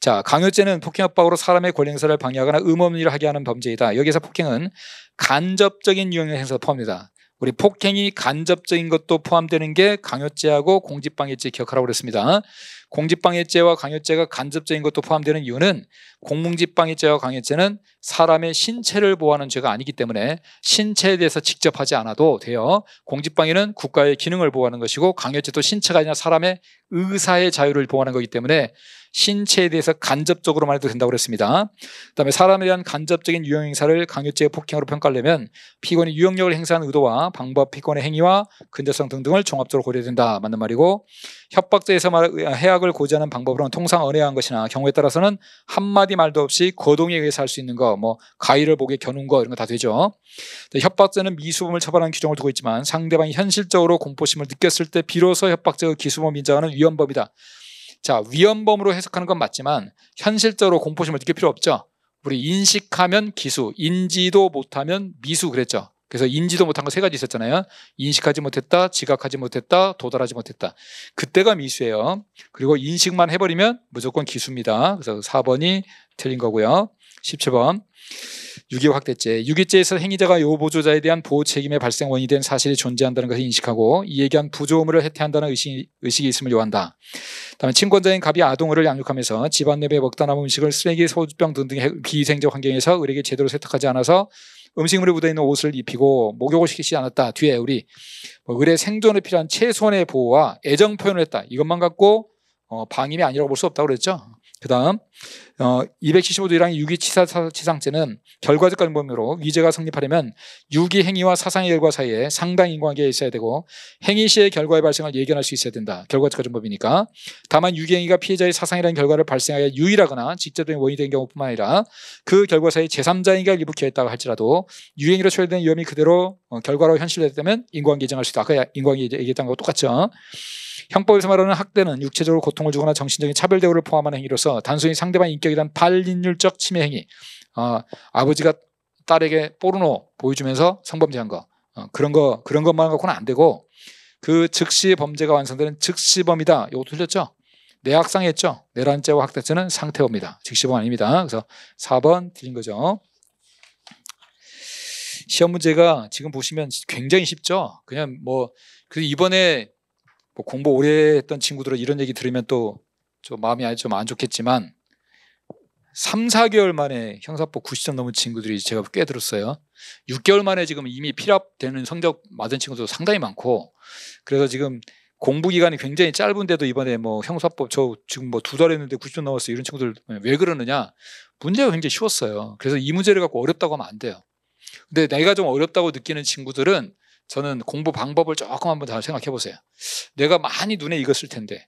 자, 강요죄는 폭행 협박으로 사람의 권리 행사를 방해하거나 의무없는 일을 하게 하는 범죄이다. 여기서 폭행은 간접적인 유형의 행사가 포함됩니다. 우리 폭행이 간접적인 것도 포함되는 게 강요죄하고 공직방해죄 기억하라고 그랬습니다. 공직방해죄와 강요죄가 간접적인 것도 포함되는 이유는 공직방해죄와 강요죄는 사람의 신체를 보호하는 죄가 아니기 때문에 신체에 대해서 직접 하지 않아도 돼요. 공직방해는 국가의 기능을 보호하는 것이고 강요죄도 신체가 아니라 사람의 의사의 자유를 보호하는 거기 때문에 신체에 대해서 간접적으로만 해도 된다고 그랬습니다. 그다음에 사람에 대한 간접적인 유형 행사를 강요죄의 폭행으로 평가하려면 피고인이 유형력을 행사한 의도와 방법, 피고인의 행위와 근저성 등등을 종합적으로 고려해야 된다. 맞는 말이고, 협박죄에서 해악을 고지하는 방법으로는 통상 언해한 것이나 경우에 따라서는 한마디 말도 없이 거동에 의해서 할 수 있는 거, 뭐 가위를 목에 겨눈 거 이런 거 다 되죠. 협박죄는 미수범을 처벌하는 규정을 두고 있지만 상대방이 현실적으로 공포심을 느꼈을 때 비로소 협박죄의 기수범을 인정하는 위헌범이다. 자, 위헌범으로 해석하는 건 맞지만 현실적으로 공포심을 느낄 필요 없죠. 우리 인식하면 기수, 인지도 못하면 미수 그랬죠. 그래서 인지도 못한 거 3가지 있었잖아요. 인식하지 못했다, 지각하지 못했다, 도달하지 못했다. 그때가 미수예요. 그리고 인식만 해버리면 무조건 기수입니다. 그래서 4번이 틀린 거고요. 17번 유기 확대죄. 유기죄에서 행위자가 요보조자에 대한 보호 책임의 발생 원인이 된 사실이 존재한다는 것을 인식하고 이에 대한 부조 의무를 해태한다는 의식이 있음을 요한다. 다음에 친권자인 갑이 아동을 양육하면서 집안 내부에 먹다 남은 음식을 쓰레기, 소주병 등등의 비위생적 환경에서 의뢰에게 제대로 세탁하지 않아서 음식물에 묻어있는 옷을 입히고 목욕을 시키지 않았다. 뒤에 우리 의뢰 생존에 필요한 최소한의 보호와 애정 표현을 했다. 이것만 갖고 방임이 아니라고 볼 수 없다고 그랬죠. 그 다음 275조 1항의 유기치상죄는 결과적 간범위로 위죄가 성립하려면 유기 행위와 사상의 결과 사이에 상당히 인과관계가 있어야 되고 행위 시의 결과의 발생을 예견할 수 있어야 된다. 결과적 가정법이니까. 다만 유기 행위가 피해자의 사상이라는 결과를 발생하여 유일하거나 직접적인 원인이 된 경우뿐만 아니라 그 결과 사이에 제3자에게 일부 기여했다고 할지라도 유행위로 초래된 위험이 그대로 결과로 현실됐다면 인과관계 예정할 수 있다. 아까 인과관계 얘기했던 거하고 똑같죠. 형법에서 말하는 학대는 육체적으로 고통을 주거나 정신적인 차별 대우를 포함하는 행위로서 단순히 상대방의 인격에 대한 반인륜적 침해 행위, 아버지가 딸에게 포르노 보여주면서 성범죄한 거, 그런 것만 갖고는 안 되고 그 즉시 범죄가 완성되는 즉시범이다. 이거 틀렸죠? 내학상했죠? 내란죄와 학대죄는 상태범이다. 즉시범 아닙니다. 그래서 4번 틀린 거죠. 시험 문제가 지금 보시면 굉장히 쉽죠? 그냥 그 이번에 공부 오래 했던 친구들은 이런 얘기 들으면 또 좀 마음이 좀 안 좋겠지만 3, 4개월 만에 형사법 90점 넘은 친구들이 제가 꽤 들었어요. 6개월 만에 지금 이미 필합되는 성적 맞은 친구도 상당히 많고, 그래서 지금 공부 기간이 굉장히 짧은데도 이번에 형사법 저 지금 2달 했는데 90점 넘었어요. 이런 친구들 왜 그러느냐? 문제가 굉장히 쉬웠어요. 그래서 이 문제를 갖고 어렵다고 하면 안 돼요. 근데 내가 좀 어렵다고 느끼는 친구들은 저는 공부 방법을 조금 한번 다 생각해 보세요. 내가 많이 눈에 익었을 텐데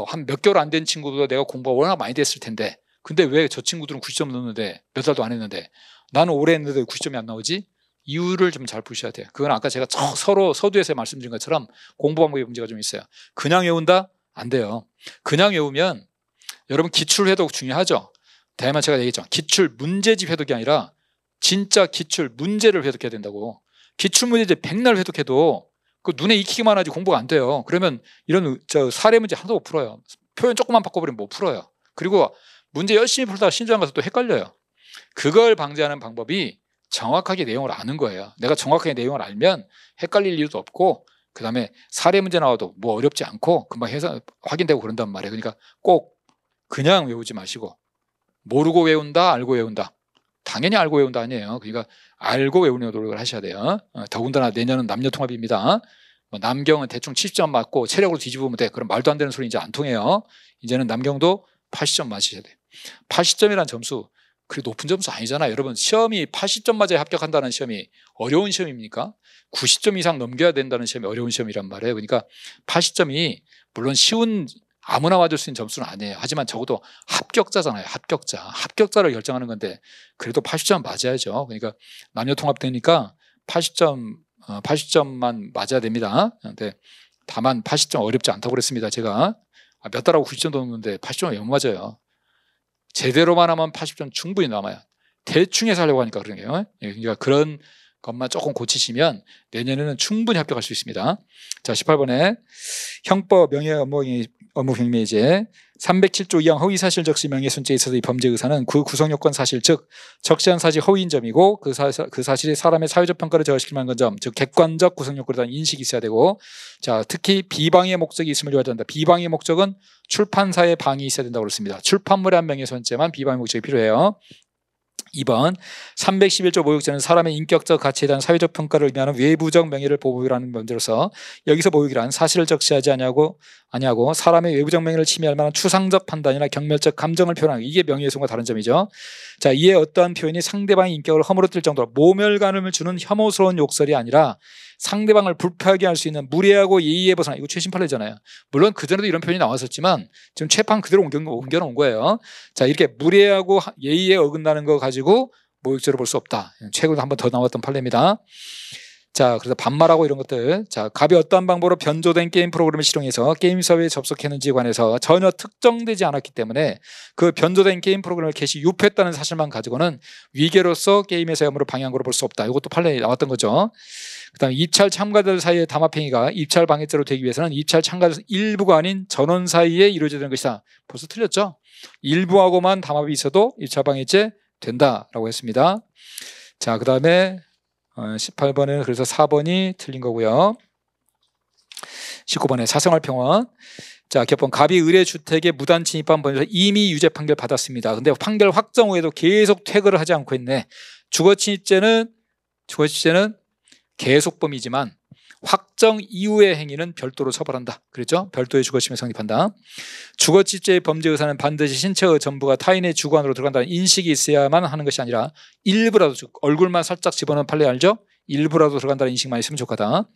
한 몇 개월 안 된 친구보다 내가 공부가 워낙 많이 됐을 텐데 근데 왜 저 친구들은 90점 넣는데 몇 달도 안 했는데 나는 오래 했는데 90점이 안 나오지? 이유를 좀 잘 보셔야 돼요. 그건 아까 제가 서로 서두에서 말씀드린 것처럼 공부 방법에 문제가 좀 있어요. 그냥 외운다? 안 돼요. 그냥 외우면 여러분 기출 회독 중요하죠. 다만 제가 얘기했죠. 기출 문제집 회독이 아니라 진짜 기출 문제를 회독해야 된다고. 기출문제집 백날 회독해도 그 눈에 익히기만 하지 공부가 안 돼요. 그러면 이런 사례 문제 하나도 못 풀어요. 표현 조금만 바꿔버리면 못 풀어요. 그리고 문제 열심히 풀다가 신장 가서 또 헷갈려요. 그걸 방지하는 방법이 정확하게 내용을 아는 거예요. 내가 정확하게 내용을 알면 헷갈릴 이유도 없고, 그 다음에 사례 문제 나와도 뭐 어렵지 않고 금방 해서 확인되고 그런단 말이에요. 그러니까 꼭 그냥 외우지 마시고, 모르고 외운다, 알고 외운다. 당연히 알고 외운다 아니에요. 그러니까 알고 외우는 노력을 하셔야 돼요. 더군다나 내년은 남녀통합입니다. 남경은 대충 70점 맞고 체력으로 뒤집으면 돼. 그럼 말도 안 되는 소리 이제 안 통해요. 이제는 남경도 80점 맞으셔야 돼요. 80점이라는 점수 그리 높은 점수 아니잖아요. 여러분, 시험이 80점 맞아야 합격한다는 시험이 어려운 시험입니까? 90점 이상 넘겨야 된다는 시험이 어려운 시험이란 말이에요. 그러니까 80점이 물론 쉬운 아무나 맞을 수 있는 점수는 아니에요. 하지만 적어도 합격자잖아요. 합격자를 결정하는 건데 그래도 80점 맞아야죠. 그러니까 남녀통합되니까 80점만 맞아야 됩니다. 근데 다만 80점 어렵지 않다고 그랬습니다. 제가 몇 달하고 90점 넘는데 80점이 못 맞아요. 제대로만 하면 80점 충분히 남아요. 대충 해서 하려고 하니까 그런 거예요. 그러니까 그런 것만 조금 고치시면 내년에는 충분히 합격할 수 있습니다. 자, 18번에 형법 명예업무병리제 307조 2항 허위사실 적시 명예훼손죄에 있어서 이 범죄 의사는 그 구성요건 사실, 즉 적시한 사실 허위인 점이고 그 사실이 사람의 사회적 평가를 저하시킬 만한 점, 즉 객관적 구성요건에 대한 인식이 있어야 되고, 자, 특히 비방의 목적이 있음을 요하지 않는다. 비방의 목적은 출판사의 방이 있어야 된다고 그랬습니다. 출판물에 한 명예훼손죄만 비방의 목적이 필요해요. 2번 311조 모욕죄는 사람의 인격적 가치에 대한 사회적 평가를 의미하는 외부적 명예를 보호하는 문제로서 여기서 모욕이란 사실을 적시하지 아니하고 사람의 외부적 명예를 침해할 만한 추상적 판단이나 경멸적 감정을 표현하는, 이게 명예훼손과 다른 점이죠. 자, 이에 어떠한 표현이 상대방의 인격을 허물어뜨릴 정도로 모멸감을 주는 혐오스러운 욕설이 아니라 상대방을 불쾌하게 할 수 있는 무례하고 예의에 벗어나, 이거 최신 판례잖아요. 물론 그전에도 이런 표현이 나왔었지만 지금 최판 그대로 옮겨놓은 거예요. 자, 이렇게 무례하고 예의에 어긋나는 거 가지고 모욕죄로 볼 수 없다. 최근에 한 번 더 나왔던 판례입니다. 자, 그래서 반말하고 이런 것들, 자, 갑이 어떠한 방법으로 변조된 게임 프로그램을 실용해서 게임 서버에 접속했는지에 관해서 전혀 특정되지 않았기 때문에 그 변조된 게임 프로그램을 개시 유포했다는 사실만 가지고는 위계로서 게임에서의 업무를 방해한 거로 볼 수 없다. 이것도 판례에 나왔던 거죠. 그다음에 입찰 참가자들 사이의 담합행위가 입찰 방해죄로 되기 위해서는 입찰 참가자 일부가 아닌 전원 사이에 이루어져야 되는 것이다. 벌써 틀렸죠? 일부하고만 담합이 있어도 입찰 방해죄 된다라고 했습니다. 자, 그다음에 18번은 그래서 4번이 틀린 거고요. 19번에 사생활평원. 자, 개법 갑이 의뢰주택에 무단 침입한 범죄에서 이미 유죄 판결 받았습니다. 근데 판결 확정 후에도 계속 퇴거를 하지 않고 있네. 주거침입죄는 계속범이지만 확정 이후의 행위는 별도로 처벌한다. 그랬죠? 별도의 주거침입이 성립한다. 주거침입죄의 범죄 의사는 반드시 신체의 전부가 타인의 주거 안으로 들어간다는 인식이 있어야만 하는 것이 아니라 일부라도, 즉 얼굴만 살짝 집어넣은 판례 알죠? 일부라도 들어간다는 인식만 있으면 좋겠다.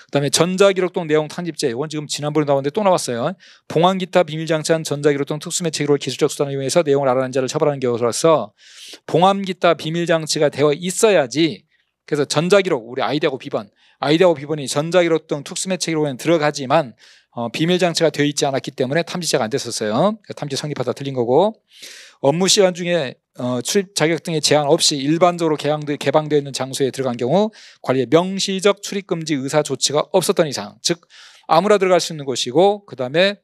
그다음에 전자기록동 내용 탐집죄, 이건 지금 지난번에 나왔는데 또 나왔어요. 봉황 기타 비밀장치한 전자기록동 특수매체 기록을 기술적 수단을 이용해서 내용을 알아낸 자를 처벌하는 경우로서 봉황 기타 비밀장치가 되어 있어야지. 그래서 전자기록, 우리 아이디하고 비번이 전자기록 등 특수매체 기록에는 들어가지만 비밀장치가 되어 있지 않았기 때문에 탐지죄가 안 됐었어요. 탐지 성립하다 틀린 거고, 업무 시간 중에 출입 자격 등의 제한 없이 일반적으로 개방되어 있는 장소에 들어간 경우 관리에 명시적 출입금지 의사 조치가 없었던 이상, 즉 아무나 들어갈 수 있는 곳이고, 그 다음에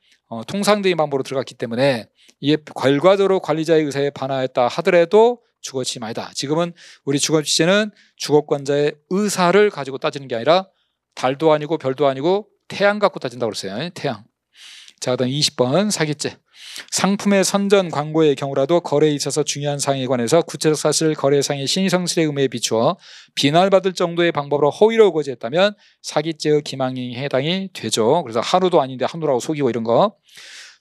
통상적인 방법으로 들어갔기 때문에 이에 결과적으로 관리자의 의사에 반하였다 하더라도 주거침입 아니다. 지금은 우리 주거침입죄는 주거권자의 의사를 가지고 따지는 게 아니라 달도 아니고 별도 아니고 태양 갖고 따진다고 그랬어요. 태양. 자, 그다음 20번 사기죄. 상품의 선전 광고의 경우라도 거래에 있어서 중요한 사항에 관해서 구체적 사실 거래 사항의 신의성실의 의무에 비추어 비난받을 정도의 방법으로 허위로 거짓했다면 사기죄의 기망행위에 해당이 되죠. 그래서 한우도 아닌데 한우라고 속이고 이런 거.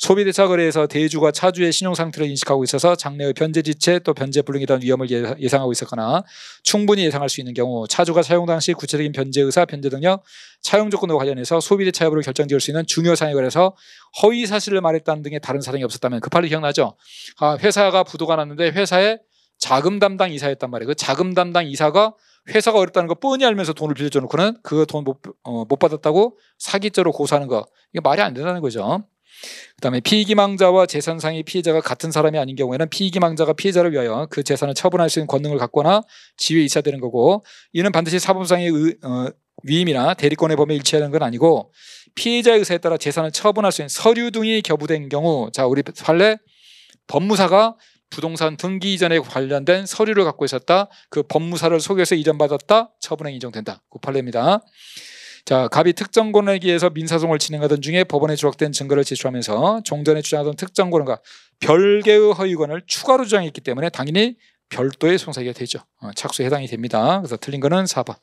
소비대차 거래에서 대주가 차주의 신용상태를 인식하고 있어서 장래의 변제지체 또 변제불능에 대한 위험을 예상하고 있었거나 충분히 예상할 수 있는 경우 차주가 차용 당시 구체적인 변제의사, 변제 능력, 차용 조건과 관련해서 소비대차 여부를 결정지을 수 있는 중요 사항에 관해서 허위 사실을 말했다는 등의 다른 사정이 없었다면, 그 판례 기억나죠? 회사가 부도가 났는데 회사에 자금 담당 이사였단 말이에요. 그 자금 담당 이사가 회사가 어렵다는 거 뻔히 알면서 돈을 빌려줘 놓고는 그 돈 못 받았다고 사기죄로 고소하는 거, 이게 말이 안 된다는 거죠. 그다음에 피기망자와 재산상의 피해자가 같은 사람이 아닌 경우에는 피기망자가 피해자를 위하여 그 재산을 처분할 수 있는 권능을 갖거나 지위에 있어야 되는 거고, 이는 반드시 사법상의 위임이나 대리권의 범위에 일치하는 건 아니고 피해자의 의사에 따라 재산을 처분할 수 있는 서류 등이 겨부된 경우, 자, 우리 판례 법무사가 부동산 등기 이전에 관련된 서류를 갖고 있었다. 그 법무사를 속여서 이전받았다. 처분행위 인정된다. 그 판례입니다. 자, 갑이 특정 권액에 의해서 민사소송을 진행하던 중에 법원에 조각된 증거를 제출하면서 종전에 주장하던 특정 권한과 별개의 허위권을 추가로 주장했기 때문에 당연히 별도의 소송사기가 되죠. 착수에 해당이 됩니다. 그래서 틀린 거는 4번.